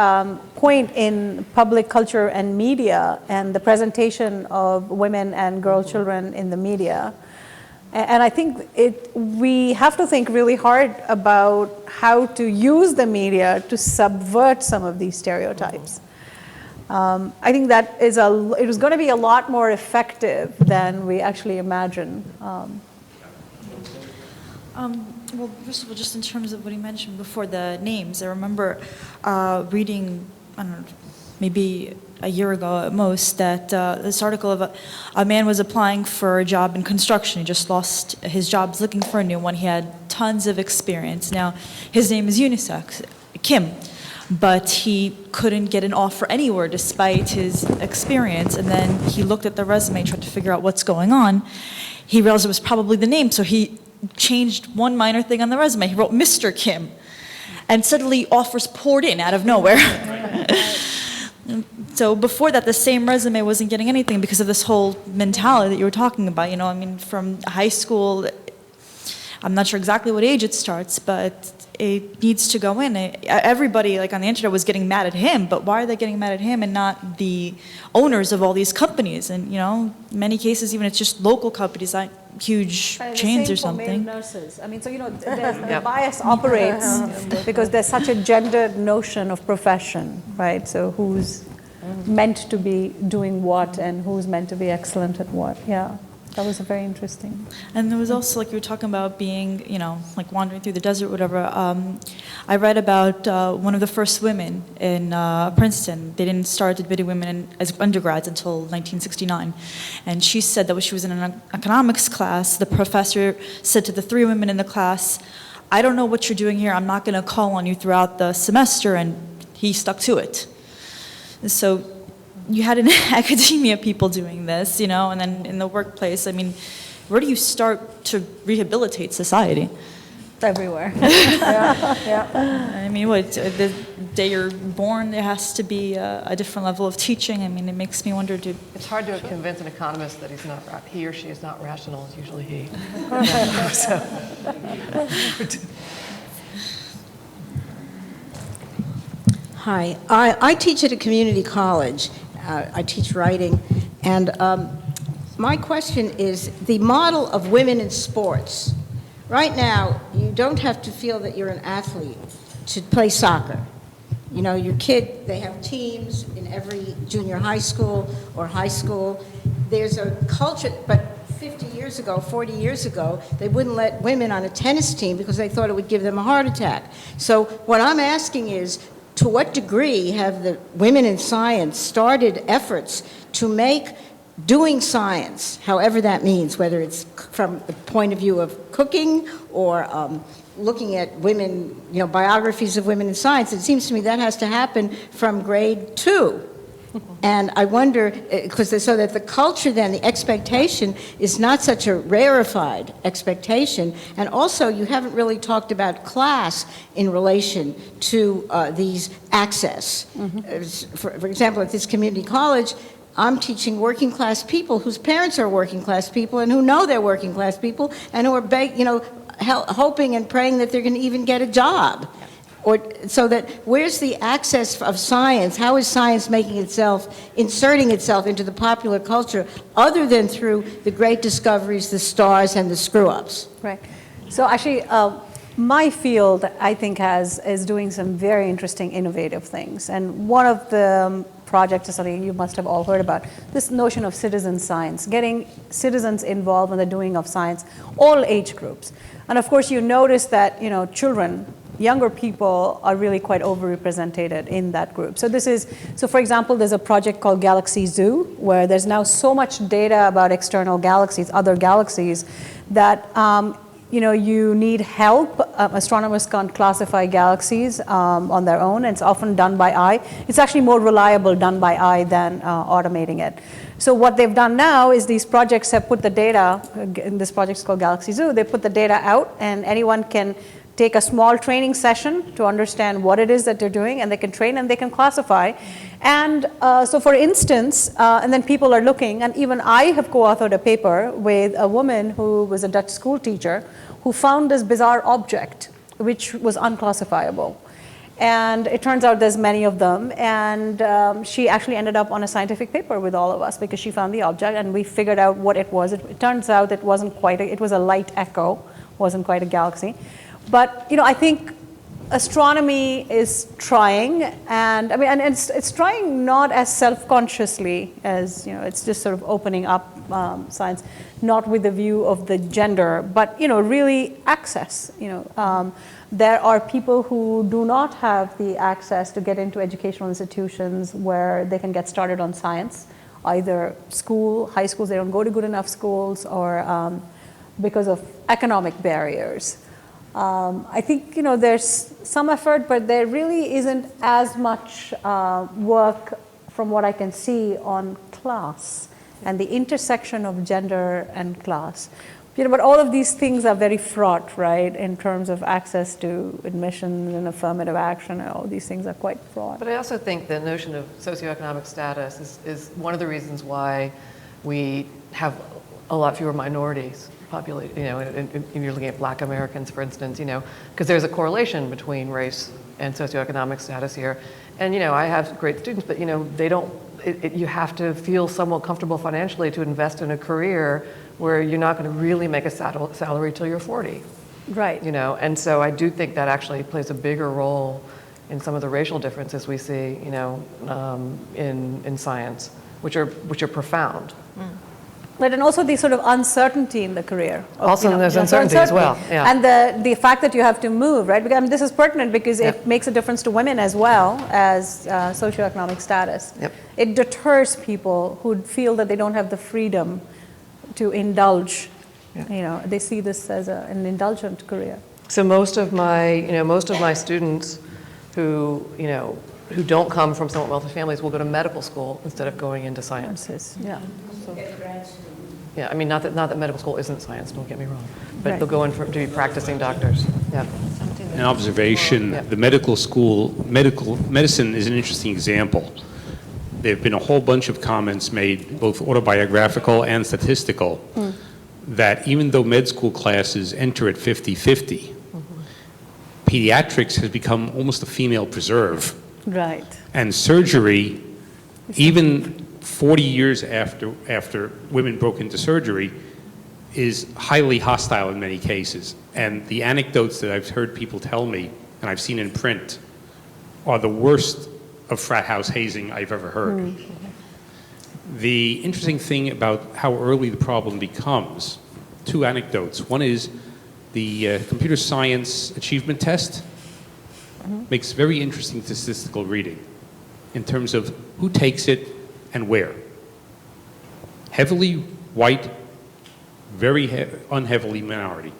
Speaker 5: point in public culture and media and the presentation of women and girl children in the media. And I think we have to think really hard about how to use the media to subvert some of these stereotypes. I think that it was going to be a lot more effective than we actually imagine.
Speaker 11: Well, first of all, just in terms of what he mentioned before, the names, I remember reading, I don't know, maybe a year ago at most, that this article of a man was applying for a job in construction. He just lost his job, was looking for a new one. He had tons of experience. Now, his name is unisex, Kim, but he couldn't get an offer anywhere despite his experience. And then he looked at the resume, tried to figure out what's going on. He realized it was probably the name, so he changed one minor thing on the resume. He wrote Mr. Kim, and suddenly offers poured in out of nowhere. So before that, the same resume wasn't getting anything because of this whole mentality that you were talking about. I mean, from high school, I'm not sure exactly what age it starts, but it needs to go in. Everybody, like on the internet, was getting mad at him, but why are they getting mad at him and not the owners of all these companies? And in many cases, even it's just local companies, like huge chains or something.
Speaker 5: Nurses. I mean, so the bias operates because there's such a gendered notion of profession, right? So who's meant to be doing what and who's meant to be excellent at what? Yeah. That was very interesting.
Speaker 11: And there was also, like you were talking about being, like wandering through the desert, whatever. I read about one of the first women in Princeton. They didn't start admitting women as undergrads until 1969. And she said that when she was in an economics class, the professor said to the 3 women in the class, "I don't know what you're doing here. I'm not going to call on you throughout the semester." And he stuck to it. So you had in academia people doing this, and then in the workplace. I mean, where do you start to rehabilitate society?
Speaker 5: Everywhere.
Speaker 11: I mean, the day you're born, there has to be a different level of teaching. I mean, it makes me wonder,
Speaker 4: It's hard to convince an economist that he or she is not rational. It's usually he.
Speaker 12: Hi, I teach at a community college. I teach writing, and my question is the model of women in sports. Right now, you don't have to feel that you're an athlete to play soccer. Your kid, they have teams in every junior high school or high school. There's a culture, but 50 years ago, 40 years ago, they wouldn't let women on a tennis team because they thought it would give them a heart attack. So what I'm asking is, to what degree have the women in science started efforts to make doing science, however that means, whether it's from the point of view of cooking or looking at women, biographies of women in science, it seems to me that has to happen from grade 2. And I wonder, so that the culture then, the expectation is not such a rarefied expectation. And also, you haven't really talked about class in relation to these access. For example, at this community college, I'm teaching working class people whose parents are working class people and who know they're working class people and who are hoping and praying that they're going to even get a job. Or so that where's the access of science? How is science inserting itself into the popular culture other than through the great discoveries, the stars, and the screw-ups?
Speaker 5: Right. So actually, my field, I think, is doing some very interesting, innovative things. And one of the projects is something you must have all heard about, this notion of citizen science, getting citizens involved in the doing of science, all age groups. And of course, you notice that, children, younger people are really quite overrepresented in that group. So for example, there's a project called Galaxy Zoo, where there's now so much data about external galaxies, other galaxies, that you need help. Astronomers can't classify galaxies on their own, and it's often done by eye. It's actually more reliable done by eye than automating it. So what they've done now is these projects have put the data, this project is called Galaxy Zoo, they put the data out, and anyone can take a small training session to understand what it is that they're doing, and they can train and they can classify. And so for instance, and then people are looking, and even I have co-authored a paper with a woman who was a Dutch school teacher who found this bizarre object which was unclassifiable. And it turns out there's many of them, and she actually ended up on a scientific paper with all of us because she found the object and we figured out what it was. It turns out it wasn't quite it was a light echo, wasn't quite a galaxy. But I think astronomy is trying, and I mean, and it's trying not as self-consciously as it's just sort of opening up science, not with the view of the gender, but really access. There are people who do not have the access to get into educational institutions where they can get started on science, either high schools, they don't go to good enough schools, or because of economic barriers. I think there's some effort, but there really isn't as much work from what I can see on class and the intersection of gender and class. But all of these things are very fraught, right, in terms of access to admissions and affirmative action, and all these things are quite fraught.
Speaker 4: But I also think the notion of socioeconomic status is one of the reasons why we have a lot fewer minorities populated, if you're looking at Black Americans, for instance, because there's a correlation between race and socioeconomic status here. And, I have great students, but, they don't, you have to feel somewhat comfortable financially to invest in a career where you're not going to really make a salary till you're 40.
Speaker 5: Right.
Speaker 4: And so I do think that actually plays a bigger role in some of the racial differences we see, in science, which are profound.
Speaker 5: Mm. But and also the sort of uncertainty in the career.
Speaker 4: Also, there's uncertainty as well. Yeah.
Speaker 5: And the fact that you have to move, right? Because, this is pertinent because it makes a difference to women as well as socioeconomic status.
Speaker 4: Yep.
Speaker 5: It deters people who feel that they don't have the freedom to indulge. They see this as an indulgent career.
Speaker 4: So most of my students who don't come from somewhat wealthy families will go to medical school instead of going into science.
Speaker 5: Yeah.
Speaker 4: Yeah, I mean, not that medical school isn't science, don't get me wrong, but they'll go in to be practicing doctors. Yeah.
Speaker 9: An observation, the medical school, medicine is an interesting example. There have been a whole bunch of comments made, both autobiographical and statistical, that even though med school classes enter at 50-50, pediatrics has become almost a female preserve.
Speaker 5: Right.
Speaker 9: And surgery, even 40 years after women broke into surgery, is highly hostile in many cases. And the anecdotes that I've heard people tell me, and I've seen in print, are the worst of frat house hazing I've ever heard. The interesting thing about how early the problem becomes, two anecdotes. One is the computer science achievement test makes very interesting statistical reading in terms of who takes it and where. Heavily white, very unheavily minority,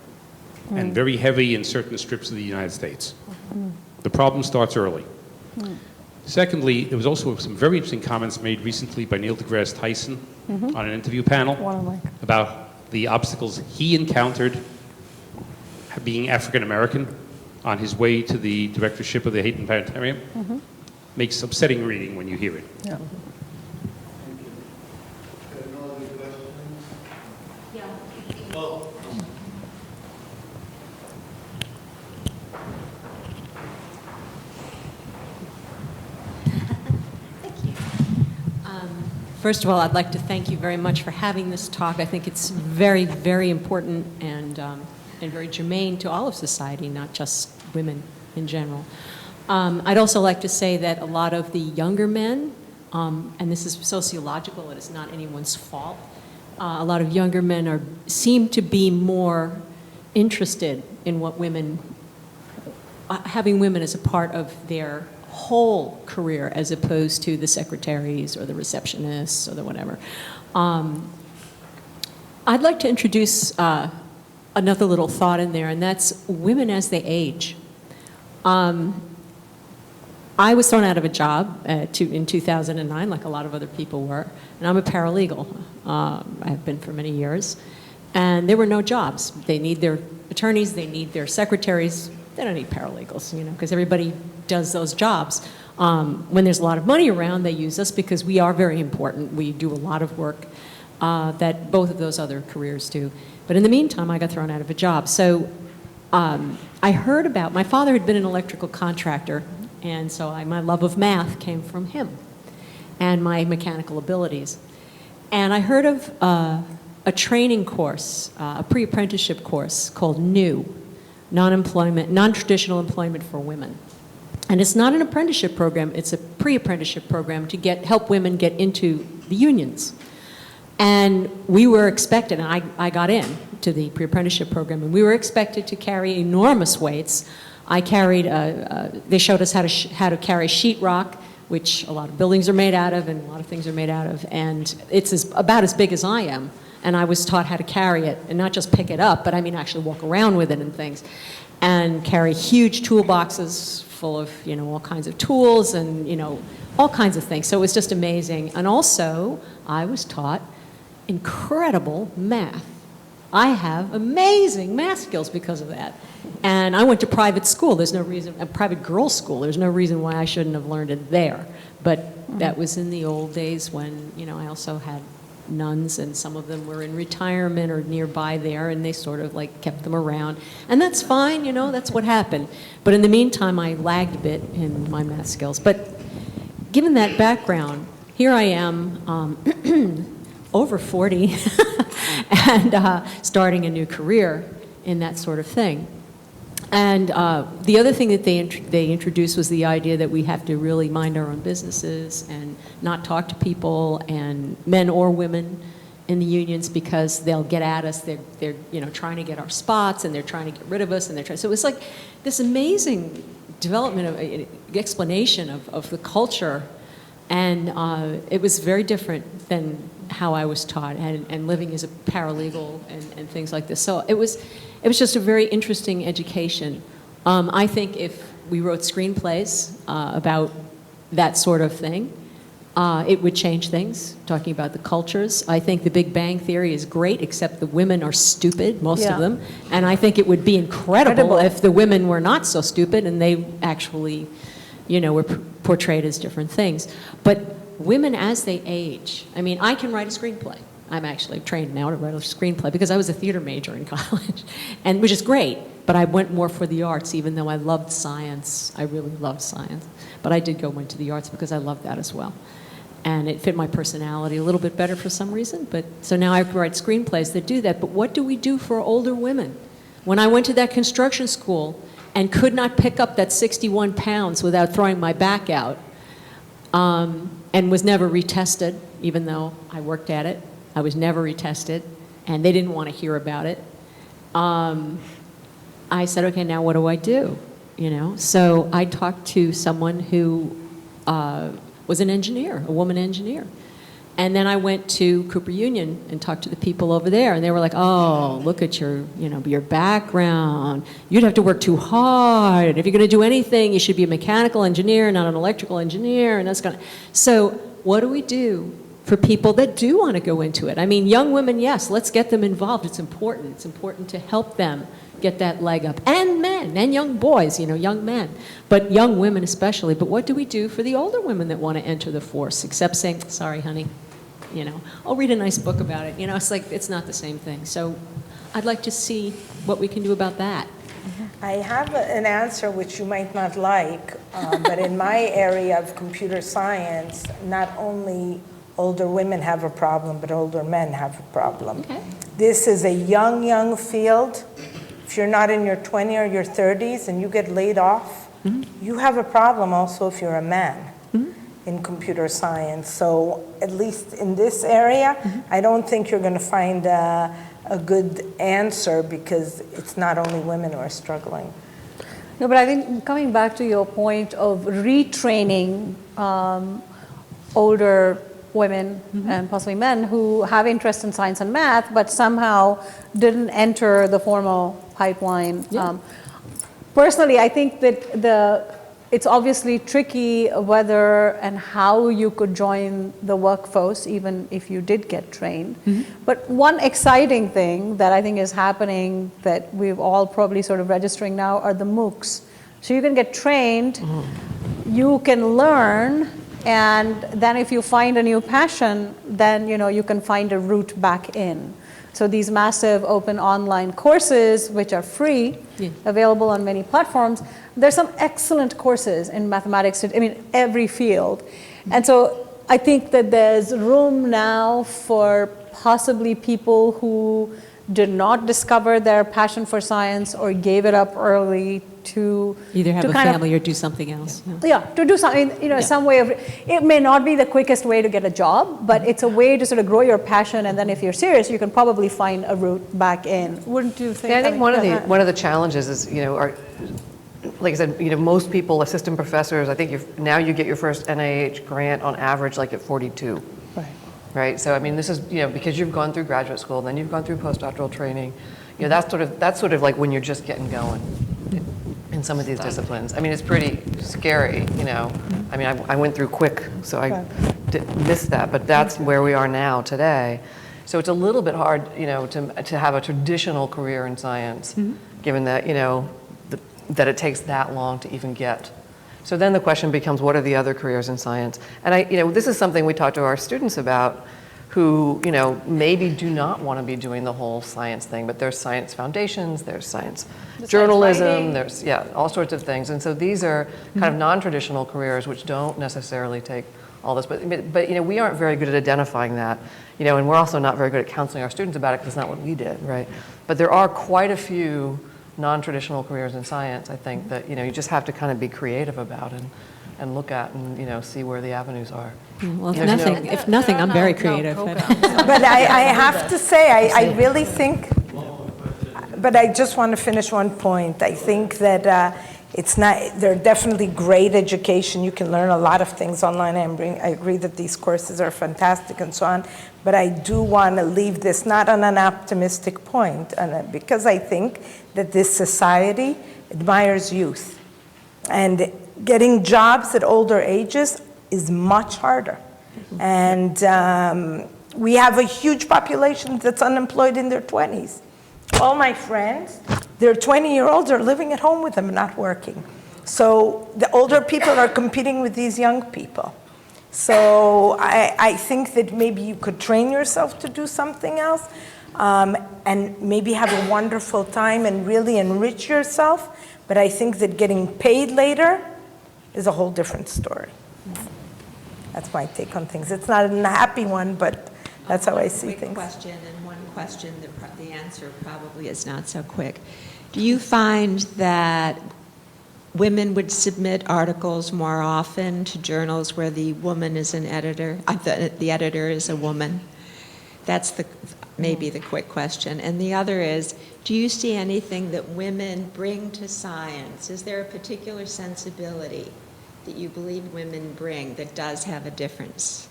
Speaker 9: and very heavy in certain strips of the United States. The problem starts early. Secondly, there was also some very interesting comments made recently by Neil deGrasse Tyson on an interview panel about the obstacles he encountered being African American on his way to the directorship of the Hayden Planetarium. Makes upsetting reading when you hear it.
Speaker 5: Yeah.
Speaker 13: First of all, I'd like to thank you very much for having this talk. I think it's very, very important and very germane to all of society, not just women in general. I'd also like to say that a lot of the younger men, and this is sociological, it is not anyone's fault, a lot of younger men seem to be more interested in what women, having women as a part of their whole career as opposed to the secretaries or the receptionists or the whatever. I'd like to introduce another little thought in there, and that's women as they age. I was thrown out of a job in 2009, like a lot of other people were, and I'm a paralegal. I have been for many years. And there were no jobs. They need their attorneys, they need their secretaries, they don't need paralegals, because everybody does those jobs. When there's a lot of money around, they use us because we are very important. We do a lot of work that both of those other careers do. But in the meantime, I got thrown out of a job. So I heard about, my father had been an electrical contractor, and so my love of math came from him and my mechanical abilities. And I heard of a training course, a pre-apprenticeship course called NEW, non-traditional employment for women. And it's not an apprenticeship program, it's a pre-apprenticeship program to help women get into the unions. And we were expected, and I got in to the pre-apprenticeship program, and we were expected to carry enormous weights. I carried, they showed us how to carry sheetrock, which a lot of buildings are made out of and a lot of things are made out of, and it's about as big as I am. And I was taught how to carry it, and not just pick it up, but I mean actually walk around with it and things, and carry huge toolboxes full of, all kinds of tools and, all kinds of things. So it was just amazing. And also, I was taught incredible math. I have amazing math skills because of that. And I went to private school. There's no reason, a private girls' school, there's no reason why I shouldn't have learned it there. But that was in the old days when, I also had nuns, and some of them were in retirement or nearby there, and they sort of like kept them around. And that's fine, that's what happened. But in the meantime, I lagged a bit in my math skills. But given that background, here I am, over 40, and starting a new career in that sort of thing. And the other thing that they introduced was the idea that we have to really mind our own businesses and not talk to people, and men or women in the unions, because they'll get at us. They're trying to get our spots, and they're trying to get rid of us, and so it's like this amazing development of explanation of the culture, and it was very different than how I was taught, and living as a paralegal and things like this. So it was just a very interesting education. I think if we wrote screenplays about that sort of thing, it would change things, talking about the cultures. I think The Big Bang Theory is great, except the women are stupid, most of them. And I think it would be incredible if the women were not so stupid and they actually, were portrayed as different things. But women as they age, I mean, I can write a screenplay. I'm actually trained now to write a screenplay because I was a theater major in college, and which is great, but I went more for the arts, even though I loved science. I really loved science. But I did go into the arts because I loved that as well. And it fit my personality a little bit better for some reason. So now I write screenplays that do that. But what do we do for older women? When I went to that construction school and could not pick up that 61 pounds without throwing my back out, and was never retested, even though I worked at it, I was never retested, and they didn't want to hear about it. I said, okay, now what do I do? So I talked to someone who was an engineer, a woman engineer. And then I went to Cooper Union and talked to the people over there, and they were like, oh, look at your background. You'd have to work too hard. If you're going to do anything, you should be a mechanical engineer, not an electrical engineer, and that's going to... So what do we do for people that do want to go into it? I mean, young women, yes, let's get them involved. It's important. It's important to help them get that leg up. And men, and young boys, young men. But young women especially. But what do we do for the older women that want to enter the force, except saying, sorry, honey, I'll read a nice book about it. It's like, it's not the same thing. So I'd like to see what we can do about that.
Speaker 1: I have an answer which you might not like, but in my area of computer science, not only older women have a problem, but older men have a problem.
Speaker 13: Okay.
Speaker 1: This is a young field. If you're not in your 20s or your 30s and you get laid off, you have a problem also if you're a man in computer science. So at least in this area, I don't think you're going to find a good answer, because it's not only women who are struggling.
Speaker 2: No, but I think coming back to your point of retraining older women and possibly men who have interest in science and math, but somehow didn't enter the formal pipeline. Yeah. Personally, I think that
Speaker 5: it's obviously tricky whether and how you could join the workforce, even if you did get trained. But one exciting thing that I think is happening that we've all probably sort of registering now are the MOOCs. So you can get trained, you can learn, and then if you find a new passion, then you can find a route back in. So these massive open online courses, which are free, available on many platforms, there's some excellent courses in mathematics, every field. And so I think that there's room now for possibly people who did not discover their passion for science or gave it up early to
Speaker 13: either have
Speaker 5: to
Speaker 13: a
Speaker 5: kind
Speaker 13: family or do something else.
Speaker 5: to do something, some way of, it may not be the quickest way to get a job, but it's a way to sort of grow your passion, and then if you're serious, you can probably find a route back in. Wouldn't you think?
Speaker 4: Yeah, I think one of the challenges is, like I said, most people, assistant professors, I think now you get your first NIH grant on average like at 42. Right. So this is because you've gone through graduate school, then you've gone through postdoctoral training. That's sort of like when you're just getting going in some of these disciplines. It's pretty scary. I went through quick, so I missed that. But that's where we are now today. So it's a little bit hard, to have a traditional career in science, given that that it takes that long to even get. So then the question becomes, what are the other careers in science? And this is something we talk to our students about, who maybe do not want to be doing the whole science thing, but there's science foundations, there's science journalism, there's all sorts of things. And so these are kind of non-traditional careers which don't necessarily take all this, but we aren't very good at identifying that, and we're also not very good at counseling our students about it because it's not what we did, right? But there are quite a few non-traditional careers in science, I think, that you just have to kind of be creative about and look at and see where the avenues are.
Speaker 13: Well, if nothing, I'm very creative.
Speaker 1: But I have to say, I really think, but I just want to finish one point. I think that they're definitely great education. You can learn a lot of things online. I agree that these courses are fantastic and so on, but I do want to leave this not on an optimistic point, because I think that this society admires youth. And getting jobs at older ages is much harder. And we have a huge population that's unemployed in their 20s. All my friends, their 20-year-olds are living at home with them, not working. So the older people are competing with these young people. So I think that maybe you could train yourself to do something else, and maybe have a wonderful time and really enrich yourself. But I think that getting paid later is a whole different story. That's my take on things. It's not a happy one, but that's how I see things.
Speaker 14: Question, and one question, the answer probably is not so quick. Do you find that women would submit articles more often to journals where the woman is an editor, the editor is a woman? That's maybe the quick question. And the other is, do you see anything that women bring to science? Is there a particular sensibility that you believe women bring that does have a difference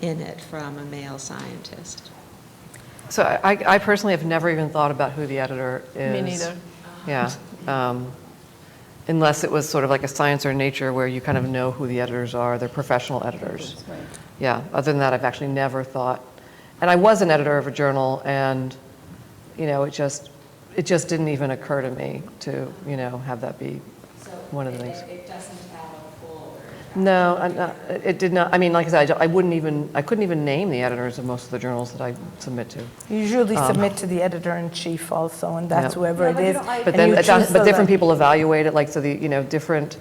Speaker 14: in it from a male scientist?
Speaker 4: So I personally have never even thought about who the editor is.
Speaker 2: Me neither.
Speaker 4: Yeah. Unless it was sort of like a Science or Nature where you kind of know who the editors are. They're professional editors. Right. Yeah. Other than that, I've actually never thought. And I was an editor of a journal, and it just didn't even occur to me to have that be one of the things.
Speaker 14: It doesn't have a full.
Speaker 4: No, it did not. Like I said, I couldn't even name the editors of most of the journals that I submit to.
Speaker 1: You usually submit to the editor-in-chief also, and that's whoever it is.
Speaker 4: But then, different people evaluate it. Like, so the different,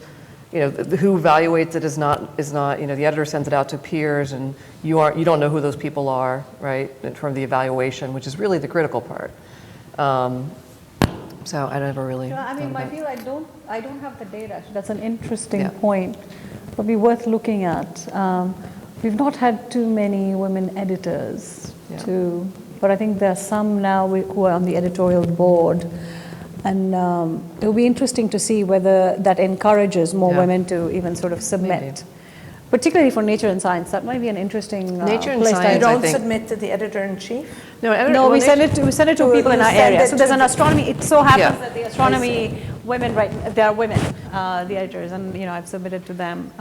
Speaker 4: who evaluates it is not the editor sends it out to peers, and you don't know who those people are, right? From the evaluation, which is really the critical part. So I never really.
Speaker 5: I feel I don't have the data. That's an interesting point. Probably worth looking at. We've not had too many women editors, but I think there are some now who are on the editorial board, and it'll be interesting to see whether that encourages more women to even sort of submit. particularly for nature and science. That might be an interesting
Speaker 4: Nature and
Speaker 5: place
Speaker 4: science,
Speaker 1: You
Speaker 5: to
Speaker 1: don't
Speaker 4: think-
Speaker 1: submit to the editor-in-chief?
Speaker 5: No, we send it to people in our
Speaker 1: send
Speaker 5: area.
Speaker 1: it
Speaker 5: So there's
Speaker 1: to
Speaker 5: an
Speaker 1: the-
Speaker 5: astronomy. It so happens
Speaker 4: Yeah.
Speaker 5: that the astronomy women, they are women, the editors, and I've submitted to them.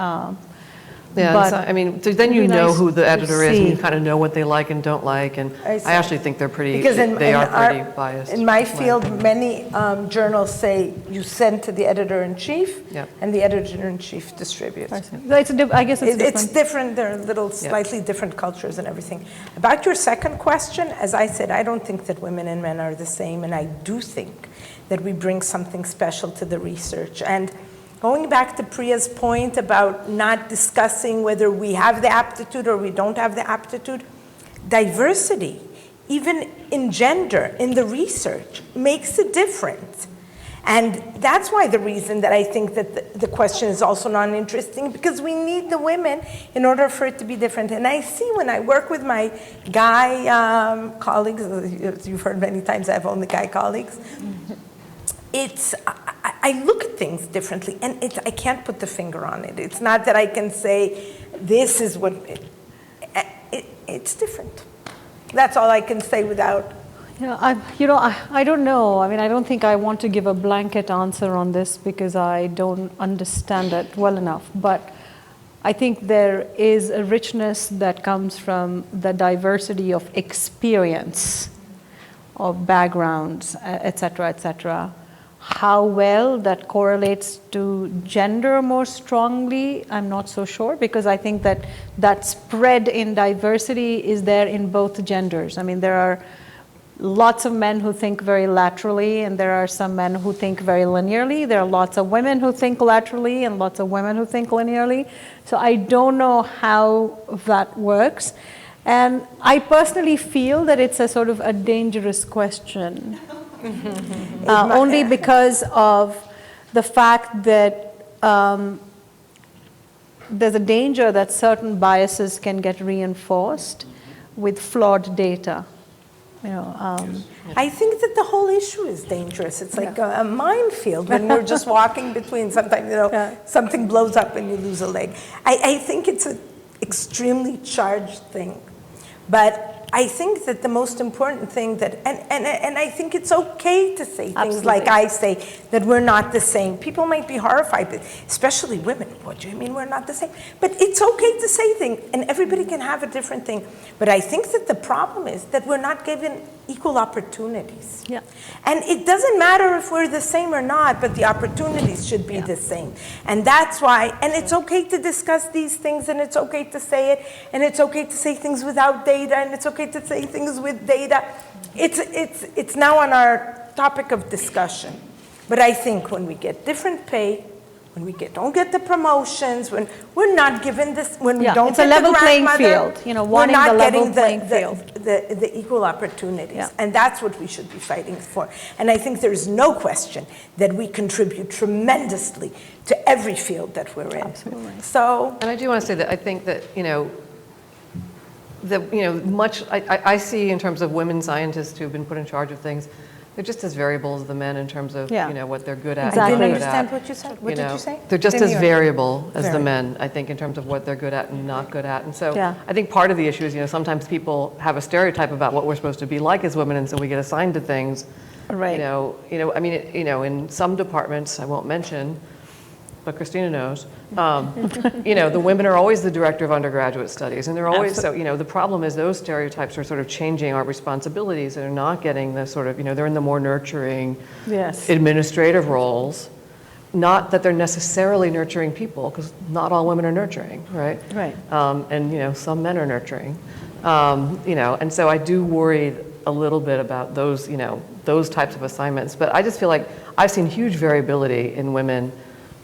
Speaker 4: Yeah,
Speaker 5: but
Speaker 4: so, I mean, so then
Speaker 5: it'd
Speaker 4: you
Speaker 5: be
Speaker 4: know
Speaker 5: nice
Speaker 4: who the
Speaker 5: to
Speaker 4: editor is, and you
Speaker 5: see.
Speaker 4: kind of know what they like and don't like, and
Speaker 1: I see.
Speaker 4: I actually think they're pretty,
Speaker 1: Because
Speaker 4: they are pretty biased.
Speaker 1: In my field, many journals say you send to the editor-in-chief,
Speaker 4: Yep.
Speaker 1: and the editor-in-chief distributes.
Speaker 5: I guess it's
Speaker 1: It's
Speaker 5: different.
Speaker 1: different. There are little, slightly different cultures and everything. About your second question, as I said, I don't think that women and men are the same, and I do think that we bring something special to the research. And going back to Priya's point about not discussing whether we have the aptitude or we don't have the aptitude, diversity, even in gender, in the research, makes a difference. And that's why the reason that I think that the question is also non-interesting, because we need the women in order for it to be different. And I see when I work with my guy colleagues, as you've heard many times, I have only guy colleagues, I look at things differently, and I can't put the finger on it. It's not that I can say, this is what, it's different. That's all I can say without.
Speaker 5: I don't know. I mean, I don't think I want to give a blanket answer on this because I don't understand it well enough. But I think there is a richness that comes from the diversity of experience, of backgrounds, et cetera, How well that correlates to gender more strongly, I'm not so sure, because I think that spread in diversity is there in both genders. I mean, there are lots of men who think very laterally, and there are some men who think very linearly. There are lots of women who think laterally and lots of women who think linearly. So I don't know how that works. And I personally feel that it's a sort of a dangerous question. Only because of the fact that there's a danger that certain biases can get reinforced with flawed data.
Speaker 1: I think that the whole issue is dangerous. It's like a minefield when you're just walking between. Sometimes, something blows up and you lose a leg. I think it's an extremely charged thing. But I think that the most important thing that, and I think it's okay to say things like I say, that we're not the same. People might be horrified, especially women. What do you mean we're not the same? But it's okay to say things, and everybody can have a different thing. But I think that the problem is that we're not given equal opportunities.
Speaker 5: Yeah.
Speaker 1: And it doesn't matter if we're the same or not, but the opportunities should be the same. And that's why, and it's okay to discuss these things, and it's okay to say it, and it's okay to say things without data, and it's okay to say things with data. It's now on our topic of discussion. But I think when we get different pay, when we don't get the promotions, when we're not given this, when we don't
Speaker 5: it's a
Speaker 1: get
Speaker 5: level
Speaker 1: the
Speaker 5: playing
Speaker 1: grandmother,
Speaker 5: field.
Speaker 1: we're
Speaker 5: Wanting
Speaker 1: not
Speaker 5: the level
Speaker 1: getting
Speaker 5: playing field.
Speaker 1: the equal opportunities. And that's what we should be fighting for. And I think there's no question that we contribute tremendously to every field that we're in.
Speaker 5: Absolutely.
Speaker 1: So,
Speaker 4: and I do want to say that I think that, much I see in terms of women scientists who've been put in charge of things, they're just as variable as the men in terms of what they're good at.
Speaker 1: I
Speaker 4: and
Speaker 1: didn't
Speaker 4: not good at.
Speaker 1: understand what you said. What did you say?
Speaker 4: They're just as variable as the
Speaker 1: Very.
Speaker 4: men, I think, in terms of what they're good at and not good at. And so
Speaker 5: Yeah.
Speaker 4: I think part of the issue is, sometimes people have a stereotype about what we're supposed to be like as women, and so we get assigned to things.
Speaker 5: Right.
Speaker 4: In some departments, I won't mention, but Christina knows, the women are always the director of undergraduate studies, and they're always, the problem is those stereotypes are sort of changing our responsibilities, and they're not getting the sort of, they're in the more nurturing administrative roles. Not that they're necessarily nurturing people, because not all women are nurturing, right?
Speaker 5: Right.
Speaker 4: And, some men are nurturing. And so I do worry a little bit about those, those types of assignments. But I just feel like I've seen huge variability in women,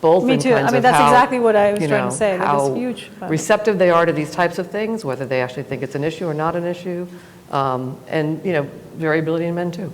Speaker 4: both
Speaker 5: Me
Speaker 4: in
Speaker 5: too.
Speaker 4: kinds
Speaker 5: I mean,
Speaker 4: of
Speaker 5: that's
Speaker 4: how,
Speaker 5: exactly what I was trying to say. That
Speaker 4: how
Speaker 5: is huge.
Speaker 4: receptive they are to these types of things, whether they actually think it's an issue or not an issue, and variability in men too.